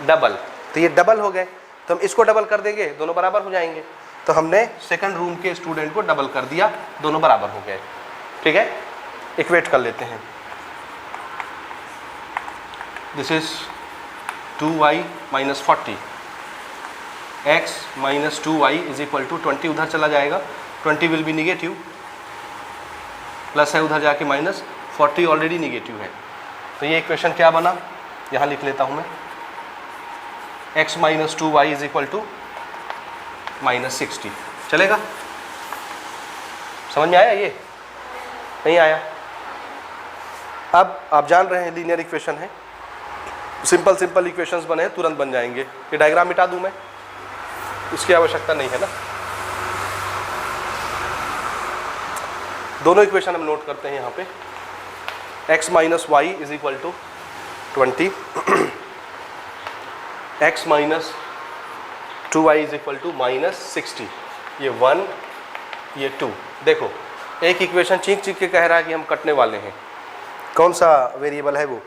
डबल। तो ये डबल हो गए, तो हम इसको डबल कर देंगे, दोनों बराबर हो जाएंगे। तो हमने सेकंड रूम के स्टूडेंट को डबल कर दिया, दोनों बराबर हो गए। ठीक है, इक्वेट कर लेते हैं। This is 2y minus 40, x minus 2y is equal to 20 उधर चला जाएगा, 20 विल बी निगेटिव, प्लस है उधर जाके माइनस, 40 ऑलरेडी निगेटिव है। तो ये इक्वेशन क्या बना? यहाँ लिख लेता हूँ मैं, x minus 2y is equal to minus 60। चलेगा? समझ में आया? ये नहीं आया? अब आप जान रहे हैं लीनियर इक्वेशन है, सिंपल सिंपल इक्वेशंस बने हैं, तुरंत बन जाएंगे। ये डायग्राम मिटा दूं मैं, इसकी आवश्यकता नहीं है ना। दोनों इक्वेशन हम नोट करते हैं यहाँ पे। x minus Y is equal to 20, x minus 2y is equal to minus 60, ये 1 ये 2। देखो एक इक्वेशन चीख चीख के कह रहा है कि हम कटने वाले हैं। कौन सा वेरिएबल है वो?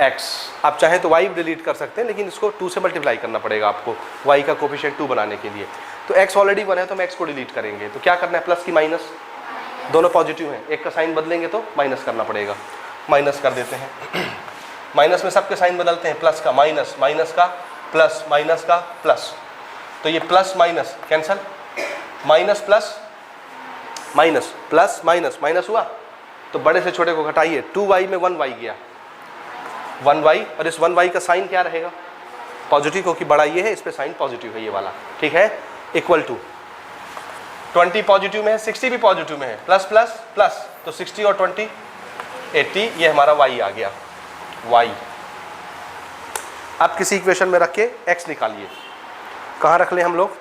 x। आप चाहें तो y डिलीट कर सकते हैं, लेकिन इसको 2 से मल्टीप्लाई करना पड़ेगा आपको y का कोफिशिएंट 2 बनाने के लिए। तो x ऑलरेडी 1 है तो हम x को डिलीट करेंगे। तो क्या करना है? प्लस की माइनस, दोनों पॉजिटिव हैं, एक का साइन बदलेंगे तो माइनस करना पड़ेगा। माइनस कर देते हैं। माइनस में सबके साइन बदलते हैं, प्लस का माइनस, माइनस का प्लस, माइनस का प्लस। तो ये plus minus cancel, minus plus minus, plus minus minus हुआ, तो बड़े से छोटे को घटाइए, 2y में 1y गया, 1y, और इस 1y का साइन क्या रहेगा, पॉजिटिव, क्योंकि बड़ा ये है, इस पे साइन पॉजिटिव है ये वाला, ठीक है। इक्वल टू 20 पॉजिटिव में है, 60 भी पॉजिटिव में है, प्लस प्लस प्लस, तो 60 और 20 80, ये हमारा y आ गया, y। अब किसी इक्वेशन में रख के x निकालिए। कहाँ रख लें हम लोग,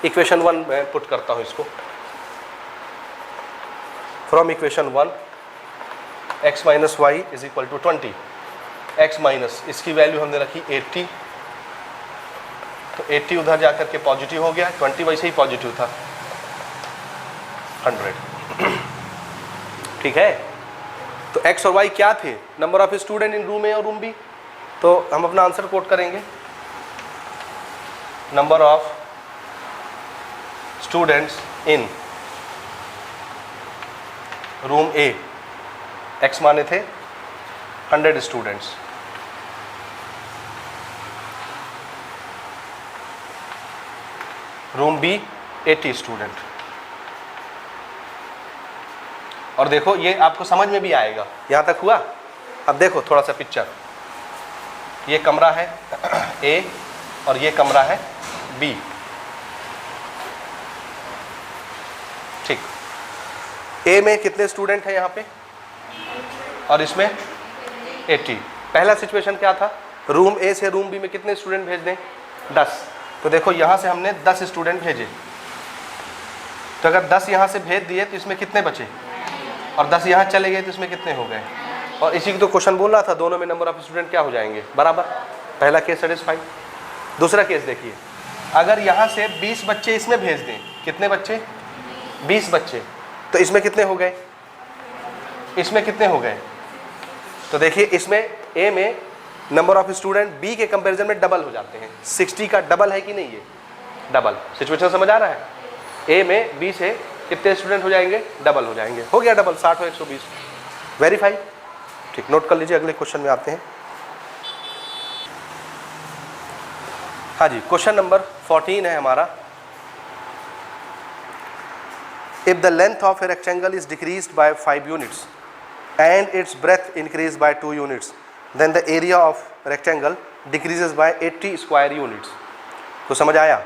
इक्वेशन 1 में पुट करता हूँ इसको। From equation 1 x minus Y is equal to 20, x minus इसकी वैल्यू हमने रखी 80, तो 80 उधर जाकर के पॉजिटिव हो गया, 20 वैसे ही पॉजिटिव था, 100, ठीक है। तो x और y क्या थे, number of student in room A और रूम बी, तो हम अपना आंसर कोट करेंगे, number of students in room A, x माने थे 100 स्टूडेंट्स, रूम बी 80 स्टूडेंट। और देखो ये आपको समझ में भी आएगा, यहां तक हुआ। अब देखो थोड़ा सा पिक्चर, ये कमरा है A और ये कमरा है B, ठीक। A में कितने स्टूडेंट हैं यहाँ पे, और इसमें 80। पहला सिचुएशन क्या था, रूम A से रूम B में कितने स्टूडेंट भेज दें, 10। तो देखो यहाँ से हमने 10 स्टूडेंट भेजे, तो अगर 10 यहाँ से भेज दिए तो इसमें कितने बचे, और 10 यहाँ चले गए तो इसमें कितने हो गए। और इसी की तो क्वेश्चन बोल रहा था, दोनों में नंबर ऑफ स्टूडेंट क्या हो जाएंगे, बराबर। पहला केस सेटिस्फाइड। दूसरा केस देखिए, अगर यहाँ से 20 बच्चे इसमें भेज दें, कितने बच्चे, 20 बच्चे, तो इसमें कितने हो गए, इसमें कितने हो गए। तो देखिए इसमें A में नंबर ऑफ स्टूडेंट B के कंपैरिजन में डबल हो जाते हैं, 60 का डबल है कि नहीं, ये डबल। सिचुएशन समझ आ रहा है, A में B से कितने स्टूडेंट हो जाएंगे, डबल हो जाएंगे, हो गया डबल, 60 और 120, वेरीफाई, ठीक। नोट कर लीजिए, अगले क्वेश्चन में आते हैं। हाँ जी, क्वेश्चन नंबर 14 है हमारा। If the length of a rectangle is decreased by 5 units and its breadth increased by 2 units, then the area of rectangle decreases by 80 square units। तो समझ आया,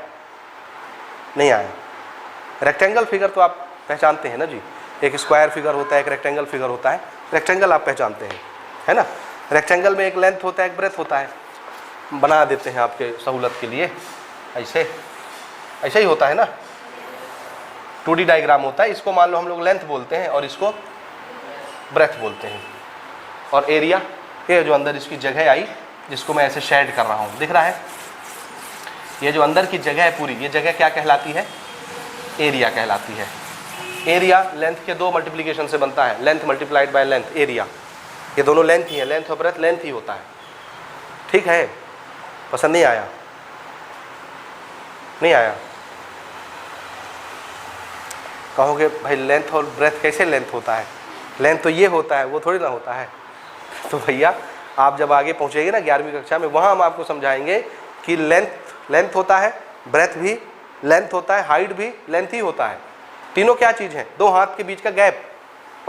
नहीं आया। रेक्टेंगल फिगर तो आप पहचानते हैं ना जी, एक स्क्वायर फिगर होता है, एक रेक्टेंगल फिगर होता है। रेक्टेंगल आप पहचानते हैं, है ना। रेक्टेंगल में एक लेंथ होता है, एक ब्रेथ होता है। बना देते हैं आपके सहूलत के लिए, ऐसे ऐसे ही होता है ना, 2D डायग्राम होता है। इसको मान लो हम लोग लेंथ बोलते हैं और इसको ब्रेथ बोलते हैं। और एरिया, ये जो अंदर इसकी जगह आई, जिसको मैं ऐसे शेड कर रहा हूँ, दिख रहा है, ये जो अंदर की जगह है पूरी, ये जगह क्या कहलाती है, एरिया कहलाती है। एरिया लेंथ के 2 मल्टीप्लिकेशन से बनता है, length multiplied by length, area. ये दोनों लेंथ ही है, लेंथ और ब्रेथ लेंथ ही होता है, ठीक है। पसंद नहीं आया, नहीं आया, कहोगे भाई लेंथ और ब्रेथ कैसे लेंथ होता है, लेंथ तो ये होता है, वो थोड़ी ना होता है। तो भैया आप जब आगे पहुँचेंगे ना 11वीं कक्षा में, वहाँ हम आपको समझाएंगे कि लेंथ होता है, ब्रेथ भी लेंथ होता है, हाइट भी लेंथ ही होता है। तीनों क्या चीज़ है, 2 हाथ के बीच का गैप,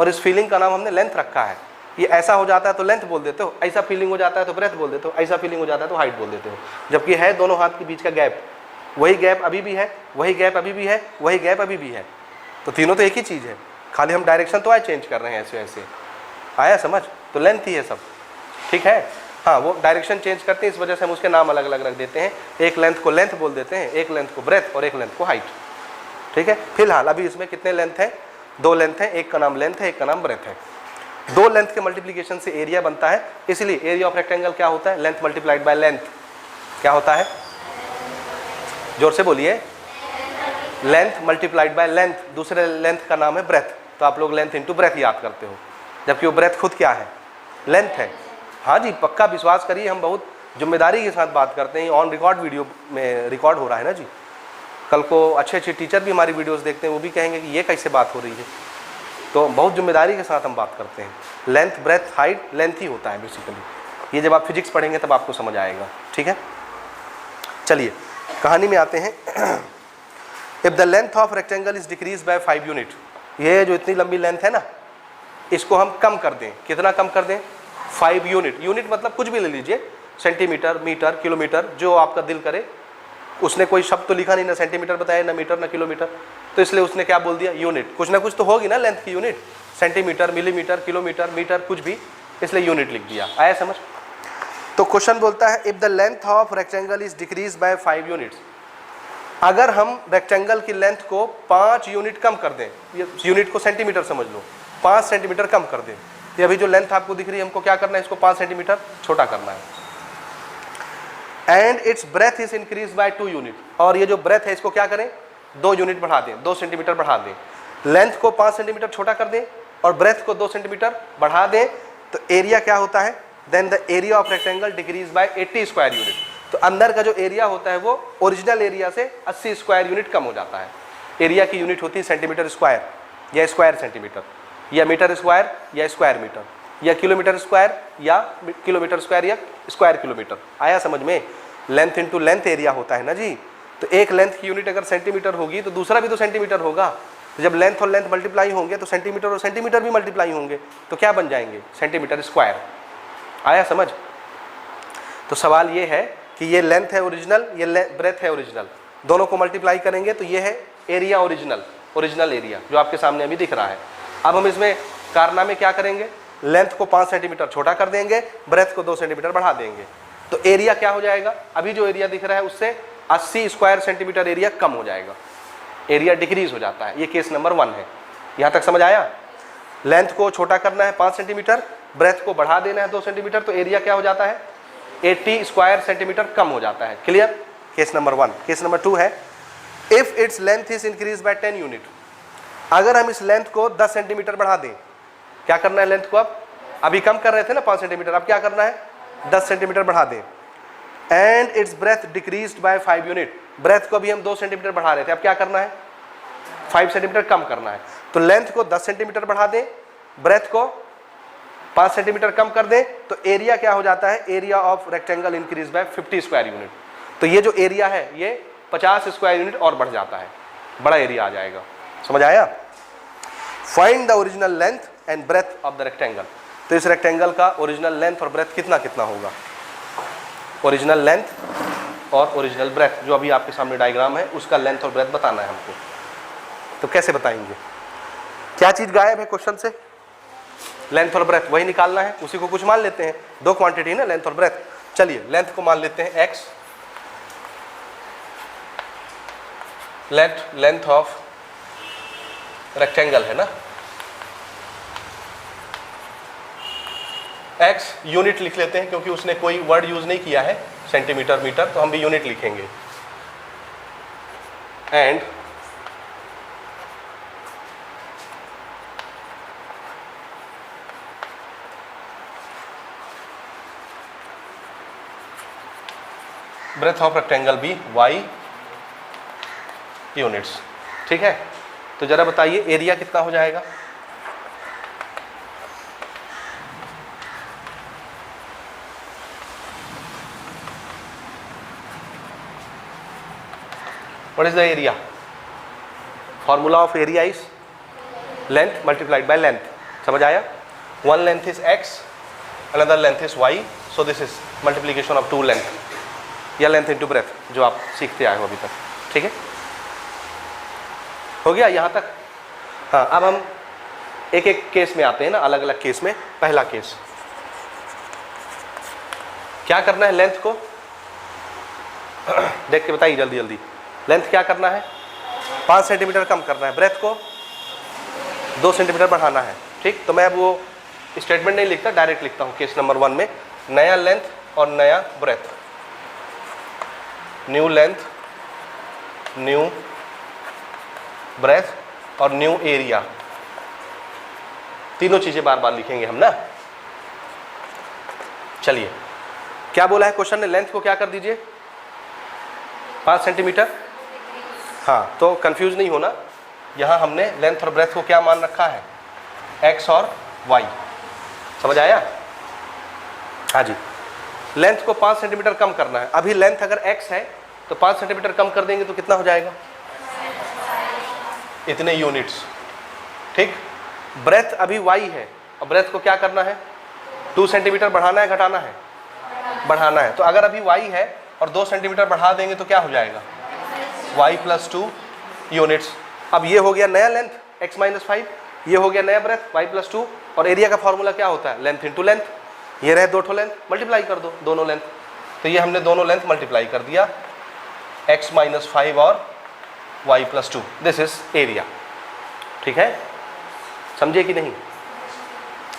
और इस फीलिंग का नाम हमने लेंथ रखा है। ये ऐसा हो जाता है तो लेंथ बोल देते हो, ऐसा फीलिंग हो जाता है तो ब्रेथ बोल देते हो, ऐसा फीलिंग हो जाता है तो हाइट बोल देते हो। जबकि है दोनों हाथ के बीच का गैप, वही गैप अभी भी है, वही गैप अभी भी है, वही गैप अभी भी है। तो तीनों तो एक ही चीज़ है, खाली हम डायरेक्शन तो आए चेंज कर रहे हैं, ऐसे ऐसे आया समझ। तो लेंथ ही है सब, ठीक है। हाँ, वो डायरेक्शन चेंज करते हैं, इस वजह से हम उसके नाम अलग अलग रख देते हैं। एक लेंथ को लेंथ बोल देते हैं, एक लेंथ को ब्रेथ और एक लेंथ को हाइट, ठीक है। फिलहाल अभी इसमें कितने लेंथ है, 2 लेंथ है, एक का नाम लेंथ है, एक का नाम ब्रेथ है। 2 लेंथ के मल्टीप्लिकेशन से एरिया बनता है, इसलिए एरिया ऑफ रेक्टेंगल क्या होता है, लेंथ मल्टीप्लाइड बाय लेंथ। क्या होता है, जोर से बोलिए, लेंथ मल्टीप्लाइड बाय लेंथ। दूसरे लेंथ का नाम है ब्रेथ, तो आप लोग लेंथ इंटू ब्रेथ याद करते हो, जबकि वो ब्रेथ खुद क्या है, लेंथ है। हाँ जी, पक्का विश्वास करिए, हम बहुत जिम्मेदारी के साथ बात करते हैं। ऑन रिकॉर्ड वीडियो में रिकॉर्ड हो रहा है ना जी। कल को अच्छे अच्छे टीचर भी हमारी वीडियोस देखते हैं, वो भी कहेंगे कि ये कैसे बात हो रही है। तो बहुत जिम्मेदारी के साथ हम बात करते हैं। लेंथ ब्रेथ हाइट लेंथ ही होता है बेसिकली। ये जब आप फिजिक्स पढ़ेंगे तब आपको समझ आएगा, ठीक है। चलिए कहानी में आते हैं। If the length of rectangle is decrease by 5 unit, ये जो इतनी लंबी लेंथ है ना, इसको हम कम कर दें, कितना कम कर दें, 5 यूनिट, यूनिट मतलब कुछ भी ले लीजिए, सेंटीमीटर, मीटर, किलोमीटर, जो आपका दिल करे। उसने कोई शब्द तो लिखा नहीं, ना सेंटीमीटर बताया, ना मीटर, ना किलोमीटर, तो इसलिए उसने क्या बोल दिया, यूनिट। कुछ ना कुछ तो होगी ना लेंथ की unit, centimetre, millimetre, kilometre, metre, कुछ भी, इसलिए यूनिट लिख दिया। आया समझ? तो क्वेश्चन बोलता है if the length of rectangle is decrease by 5 units, अगर हम रेक्टेंगल की लेंथ को 5 यूनिट कम कर दें, ये यूनिट को सेंटीमीटर समझ लो, 5 सेंटीमीटर कम कर दें, ये अभी जो लेंथ आपको दिख रही है, हमको क्या करना है, इसको 5 सेंटीमीटर छोटा करना है। And its breath is increase by 2 unit, और ये जो ब्रेथ है इसको क्या करें, 2 यूनिट बढ़ा दें, 2 सेंटीमीटर बढ़ा दें। लेंथ को 5 सेंटीमीटर छोटा कर दें और ब्रेथ को 2 सेंटीमीटर बढ़ा दें, तो एरिया क्या होता है, then the area of rectangle decrease by 80 square unit. तो अंदर का जो एरिया होता है वो ओरिजिनल एरिया से 80 स्क्वायर यूनिट कम हो जाता है। एरिया की यूनिट होती है सेंटीमीटर स्क्वायर या स्क्वायर सेंटीमीटर या मीटर स्क्वायर या स्क्वायर मीटर या किलोमीटर स्क्वायर या किलोमीटर स्क्वायर या स्क्वायर किलोमीटर। आया समझ में? लेंथ इंटू लेंथ एरिया होता है ना जी। तो एक लेंथ की यूनिट अगर सेंटीमीटर होगी तो दूसरा भी तो सेंटीमीटर होगा। तो जब लेंथ और लेंथ मल्टीप्लाई होंगे तो सेंटीमीटर और सेंटीमीटर भी मल्टीप्लाई होंगे, तो क्या बन जाएंगे, सेंटीमीटर स्क्वायर। आया समझ? तो सवाल ये है कि ये लेंथ है ओरिजिनल, ये ब्रेथ है ओरिजिनल, दोनों को मल्टीप्लाई करेंगे तो ये है एरिया ओरिजिनल, ओरिजिनल एरिया जो आपके सामने अभी दिख रहा है। अब हम इसमें कारनामे क्या करेंगे, लेंथ को 5 सेंटीमीटर छोटा कर देंगे, ब्रेथ को 2 सेंटीमीटर बढ़ा देंगे, तो एरिया क्या हो जाएगा, अभी जो एरिया दिख रहा है उससे 80 स्क्वायर सेंटीमीटर एरिया कम हो जाएगा, एरिया डिक्रीज हो जाता है। ये केस नंबर 1 है। यहाँ तक समझ आया? लेंथ को छोटा करना है 5 सेंटीमीटर, ब्रेथ को बढ़ा देना है 2 सेंटीमीटर, तो एरिया क्या हो जाता है, 80 स्क्वायर सेंटीमीटर कम हो जाता है। Clear? Case number 1। Case number 2 है if its length is increase by 10 unit, अगर हम इस लेंथ को 10 सेंटीमीटर बढ़ा दें, क्या करना है, लेंथ को अब अभी कम कर रहे थे ना 5 सेंटीमीटर, अब क्या करना है 10 सेंटीमीटर बढ़ा दें। And its breadth decreased by 5 unit, breadth को भी हम 2 सेंटीमीटर बढ़ा रहे थे, अब क्या करना है 5 सेंटीमीटर कम करना है। तो लेंथ को 10 सेंटीमीटर बढ़ा दें, ब्रेथ को 5 सेंटीमीटर कम कर दें, तो एरिया क्या हो जाता है, area of rectangle increase by 50 square unit. तो ये जो एरिया है ये 50 स्क्वायर यूनिट और बढ़ जाता है, बड़ा एरिया आ जाएगा। समझ आया? Find the original length and breadth of the rectangle, तो इस रेक्टेंगल का ओरिजिनल लेंथ और ब्रेथ कितना कितना होगा, ओरिजिनल लेंथ और ओरिजिनल ब्रेथ, जो अभी आपके सामने डायग्राम है उसका लेंथ और ब्रेथ बताना है हमको। तो कैसे बताएंगे, क्या चीज गायब है क्वेश्चन से, लेंथ और ब्रेथ, वही निकालना है, उसी को कुछ मान लेते हैं, 2 क्वांटिटी है ना लेंथ और ब्रेथ। चलिए लेंथ को मान लेते हैं x, लेंथ ऑफ रेक्टेंगल है ना, x यूनिट लिख लेते हैं क्योंकि उसने कोई वर्ड यूज नहीं किया है सेंटीमीटर मीटर, तो हम भी यूनिट लिखेंगे। एंड ब्रेथ ऑफ रेक्टेंगल भी y यूनिट्स। ठीक है, तो जरा बताइए एरिया कितना हो जाएगा, what is the area, formula of area is length multiplied by length. समझ आया? One length is x, another length is y, so this is multiplication of 2 length या लेंथ इनटू ब्रेथ, जो आप सीखते आए हो अभी तक। ठीक है, हो गया यहाँ तक? हाँ, अब हम एक एक केस में आते हैं ना, अलग अलग केस में। पहला केस, क्या करना है, लेंथ को देख के बताइए जल्दी जल्दी, लेंथ क्या करना है 5 सेंटीमीटर कम करना है, ब्रेथ को 2 सेंटीमीटर बढ़ाना है। ठीक, तो मैं अब वो स्टेटमेंट नहीं लिखता, डायरेक्ट लिखता हूँ केस नंबर 1 में, नया लेंथ और नया breadth, new length new breadth और न्यू एरिया, तीनों चीजें बार बार लिखेंगे हम ना। चलिए, क्या बोला है क्वेश्चन ने, लेंथ को क्या कर दीजिए 5 सेंटीमीटर। हाँ, तो कंफ्यूज नहीं होना, यहाँ हमने लेंथ और ब्रेथ को क्या मान रखा है, x और y। समझ आया? हाँ जी, लेंथ को 5 सेंटीमीटर कम करना है। अभी लेंथ अगर x है तो 5 सेंटीमीटर कम कर देंगे तो कितना हो जाएगा, इतने यूनिट्स। ठीक, ब्रेथ अभी y है और ब्रेथ को क्या करना है 2 सेंटीमीटर बढ़ाना है घटाना है? बढ़ाना है। तो अगर अभी y है और 2 सेंटीमीटर बढ़ा देंगे तो क्या हो जाएगा? y + 2 units. अब ये हो गया नया लेंथ x - 5, ये हो गया नया ब्रेथ y + 2, और एरिया का फॉर्मूला क्या होता है? Length into length. ये रहे 2 ठो लेंथ, मल्टीप्लाई कर दो दोनों लेंथ। तो ये हमने दोनों लेंथ मल्टीप्लाई कर दिया, x - 5 और y + 2, दिस इज एरिया। ठीक है, समझे कि नहीं?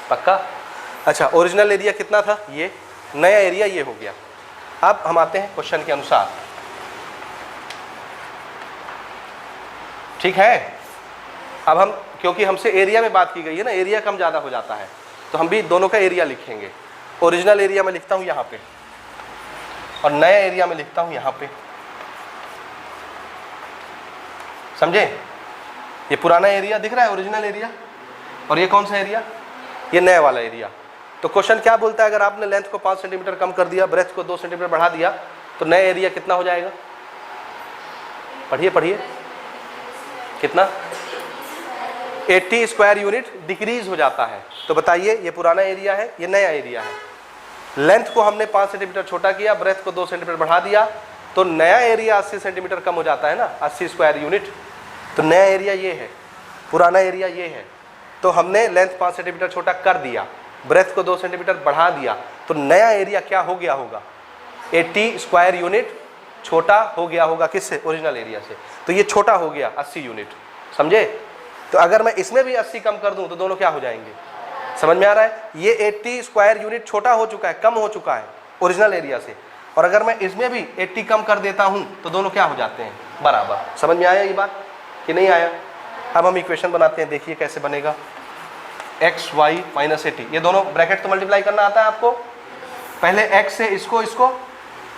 पक्का? अच्छा, ओरिजिनल एरिया कितना था? ये नया एरिया ये हो गया। अब हम आते हैं क्वेश्चन के अनुसार। ठीक है, अब हम, क्योंकि हमसे एरिया में बात की गई है ना, एरिया कम ज़्यादा हो जाता है, तो हम भी दोनों का एरिया लिखेंगे। ओरिजिनल एरिया में लिखता हूँ यहाँ पे, और नया एरिया में लिखता हूँ यहाँ पे। समझे? ये पुराना एरिया दिख रहा है, ओरिजिनल एरिया, और ये कौन सा एरिया? ये नया वाला एरिया। तो क्वेश्चन क्या बोलता है? अगर आपने लेंथ को 5 सेंटीमीटर कम कर दिया, ब्रेथ को 2 सेंटीमीटर बढ़ा दिया, तो नया एरिया कितना हो जाएगा? पढ़िए पढ़िए, कितना? 80 स्क्वायर यूनिट डिक्रीज हो जाता है। तो बताइए, ये पुराना एरिया है, ये नया एरिया है। लेंथ को हमने 5 सेंटीमीटर छोटा किया, ब्रेथ को 2 सेंटीमीटर बढ़ा दिया, तो नया एरिया 80 सेंटीमीटर कम हो जाता है ना, 80 स्क्वायर यूनिट। तो नया एरिया ये है, पुराना एरिया ये है। तो हमने लेंथ 5 सेंटीमीटर छोटा कर दिया, ब्रेथ को 2 सेंटीमीटर बढ़ा दिया, तो नया एरिया क्या हो गया होगा? 80 स्क्वायर यूनिट छोटा हो गया होगा। किससे? ओरिजिनल एरिया से। तो ये छोटा हो गया 80 यूनिट। समझे? तो अगर मैं इसमें भी 80 कम कर दूं तो दोनों क्या हो जाएंगे? समझ में आ रहा है? ये 80 स्क्वायर यूनिट छोटा हो चुका है, कम हो चुका है ओरिजिनल एरिया से, और अगर मैं इसमें भी 80 कम कर देता हूं तो दोनों क्या हो जाते हैं? बराबर। समझ में आया ये बात कि नहीं आया? अब हम इक्वेशन बनाते हैं, देखिए कैसे बनेगा। x y - 80, ये दोनों ब्रैकेट तो मल्टीप्लाई करना आता है आपको। पहले x से इसको इसको,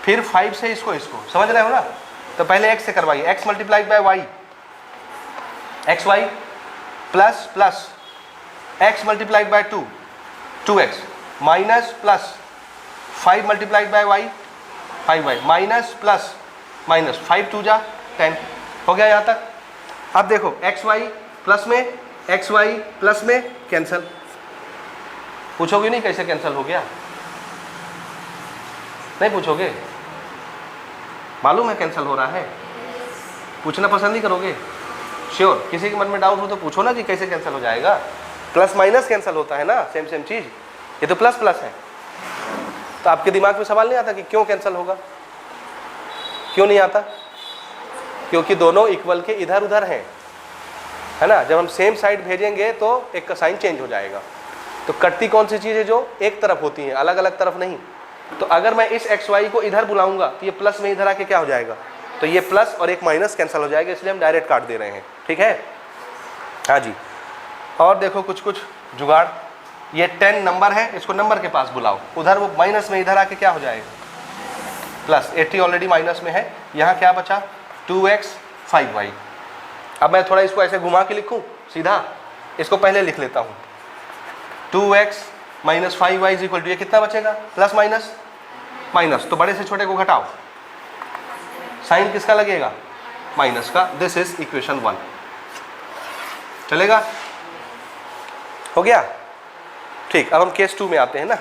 फिर 5 से इसको इसको, समझ रहे हो ना? तो पहले x से करवाइए, x × y, xy plus plus x × 2, 2x, minus plus 5 × y, 5y, minus plus minus 5 2 जा 10। हो गया यहाँ तक? अब देखो, xy प्लस में कैंसल। पूछोगे नहीं कैसे कैंसल हो गया? नहीं पूछोगे? मालूम है कैंसल हो रहा है? पूछना पसंद नहीं करोगे? श्योर? किसी के मन में डाउट हो तो पूछो ना कि कैसे कैंसिल हो जाएगा। प्लस माइनस कैंसिल होता है ना, सेम सेम चीज। ये तो प्लस प्लस है, तो आपके दिमाग में सवाल नहीं आता कि क्यों कैंसिल होगा? क्यों नहीं आता? क्योंकि दोनों इक्वल के इधर उधर हैं, है ना। जब हम सेम साइड भेजेंगे तो एक का साइन चेंज हो जाएगा। तो कटती कौन सी चीज़ है? जो एक तरफ होती है, अलग अलग तरफ नहीं। तो अगर मैं इस एक्स वाई को इधर बुलाऊंगा तो ये प्लस में इधर आके क्या हो जाएगा? तो ये प्लस और एक माइनस कैंसिल हो जाएगा, इसलिए हम डायरेक्ट काट दे रहे हैं। ठीक है, हाँ जी। और देखो कुछ कुछ जुगाड़, ये 10 नंबर है, इसको नंबर के पास बुलाओ, उधर वो माइनस में इधर आके क्या हो जाएगा? प्लस। 80 ऑलरेडी माइनस में है, यहाँ क्या बचा? 2x 5y। अब मैं थोड़ा इसको ऐसे घुमा के लिखूँ सीधा, इसको पहले लिख लेता हूँ। 2x minus 5y is equal to, ये कितना बचेगा? प्लस माइनस माइनस, तो बड़े से छोटे को घटाओ, साइन किसका लगेगा? माइनस का। This is equation 1। चलेगा? हो गया? ठीक। अब हम केस 2 में आते हैं ना।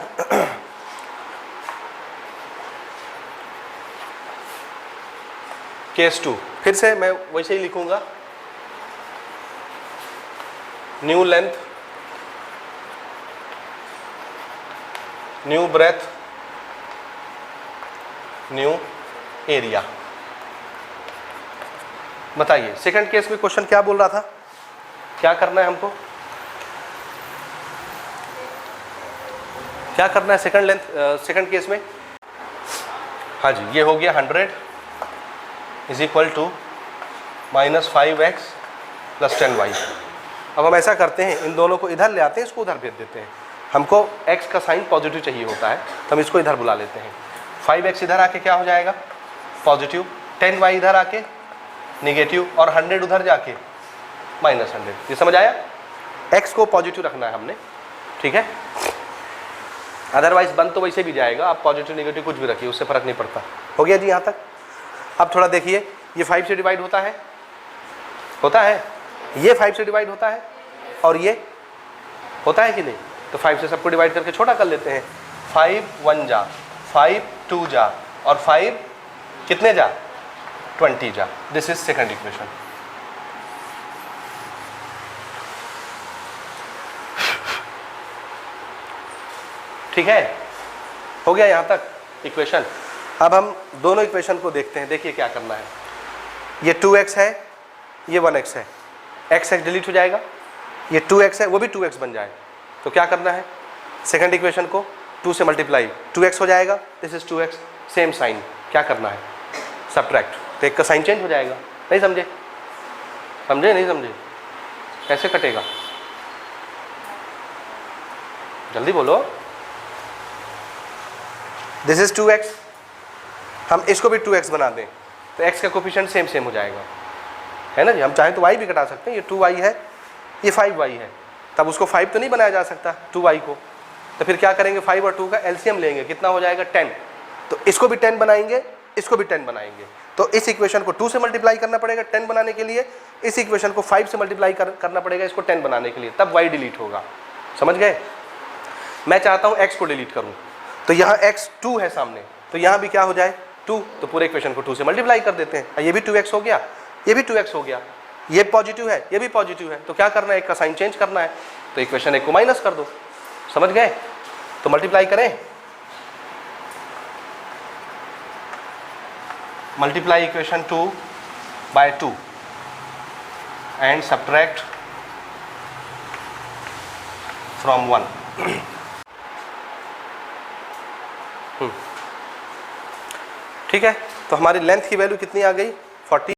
केस 2 फिर से मैं वैसे ही लिखूंगा, new length, new breadth, new area. बताइए सेकंड केस में क्वेश्चन क्या बोल रहा था? क्या करना है हमको? क्या करना है सेकंड केस में? हाँ जी, ये हो गया 100 is equal to minus 5x plus 10y। अब हम ऐसा करते हैं, इन दोनों को इधर ले आते हैं, इसको उधर भेज देते हैं। हमको x का साइन पॉजिटिव चाहिए होता है, तो हम इसको इधर बुला लेते हैं। 5x इधर आके क्या हो जाएगा? पॉजिटिव। 10y इधर आके निगेटिव, और 100 उधर जाके माइनस 100। ये समझ आया? x को पॉजिटिव रखना है हमने, ठीक है। अदरवाइज बन तो वैसे भी जाएगा, आप पॉजिटिव निगेटिव कुछ भी रखिए, उससे फर्क नहीं पड़ता। हो गया जी यहाँ तक? अब थोड़ा देखिए, ये 5 से डिवाइड होता है, होता है, ये 5 से डिवाइड होता है, और ये होता है कि नहीं? तो 5 से सबको डिवाइड करके छोटा कर लेते हैं। 5 1 जा, 5 2 जा, और 5 कितने जा, 20 जा। This is second equation. ठीक है, हो गया यहाँ तक इक्वेशन। अब हम दोनों इक्वेशन को देखते हैं। देखिए क्या करना है, ये 2x है, ये 1x है, x डिलीट हो जाएगा, ये 2x है वो भी 2x बन जाए। तो क्या करना है, सेकंड इक्वेशन को 2 से मल्टीप्लाई, 2x हो जाएगा, this is 2x, same sign. क्या करना है, सब्ट्रैक्ट, तो एक का साइन चेंज हो जाएगा। नहीं समझे? समझे नहीं समझे? कैसे कटेगा, जल्दी बोलो। दिस इज 2x, हम इसको भी 2x बना दें तो x का कोफिशिएंट सेम सेम हो जाएगा, है ना जी। हम चाहें तो y भी घटा सकते हैं, ये 2y है, ये 5y है, तब उसको 5 तो नहीं बनाया जा सकता 2y को, तो फिर क्या करेंगे, 5 और 2 का एलसीएम लेंगे, कितना हो जाएगा 10। तो इसको भी 10 बनाएंगे, इसको भी 10 बनाएंगे। तो इस इक्वेशन को 2 से मल्टीप्लाई करना पड़ेगा 10 बनाने के लिए, इस इक्वेशन को 5 से मल्टीप्लाई करना पड़ेगा इसको 10 बनाने के लिए, तब y डिलीट होगा। समझ गए? मैं चाहता हूँ x को डिलीट करूँ, तो यहाँ x 2 है सामने, तो यहाँ भी क्या हो जाए 2, तो पूरे इक्वेशन को 2 से मल्टीप्लाई कर देते हैं। ये भी 2x हो गया, ये भी 2x हो गया, ये पॉजिटिव है, ये भी पॉजिटिव है, तो क्या करना है, एक का साइन चेंज करना है, तो इक्वेशन एक को माइनस कर दो। समझ गए? तो मल्टीप्लाई करें, multiply equation 2 by 2 and subtract from 1। ठीक है, तो हमारी लेंथ की वैल्यू कितनी आ गई, 40।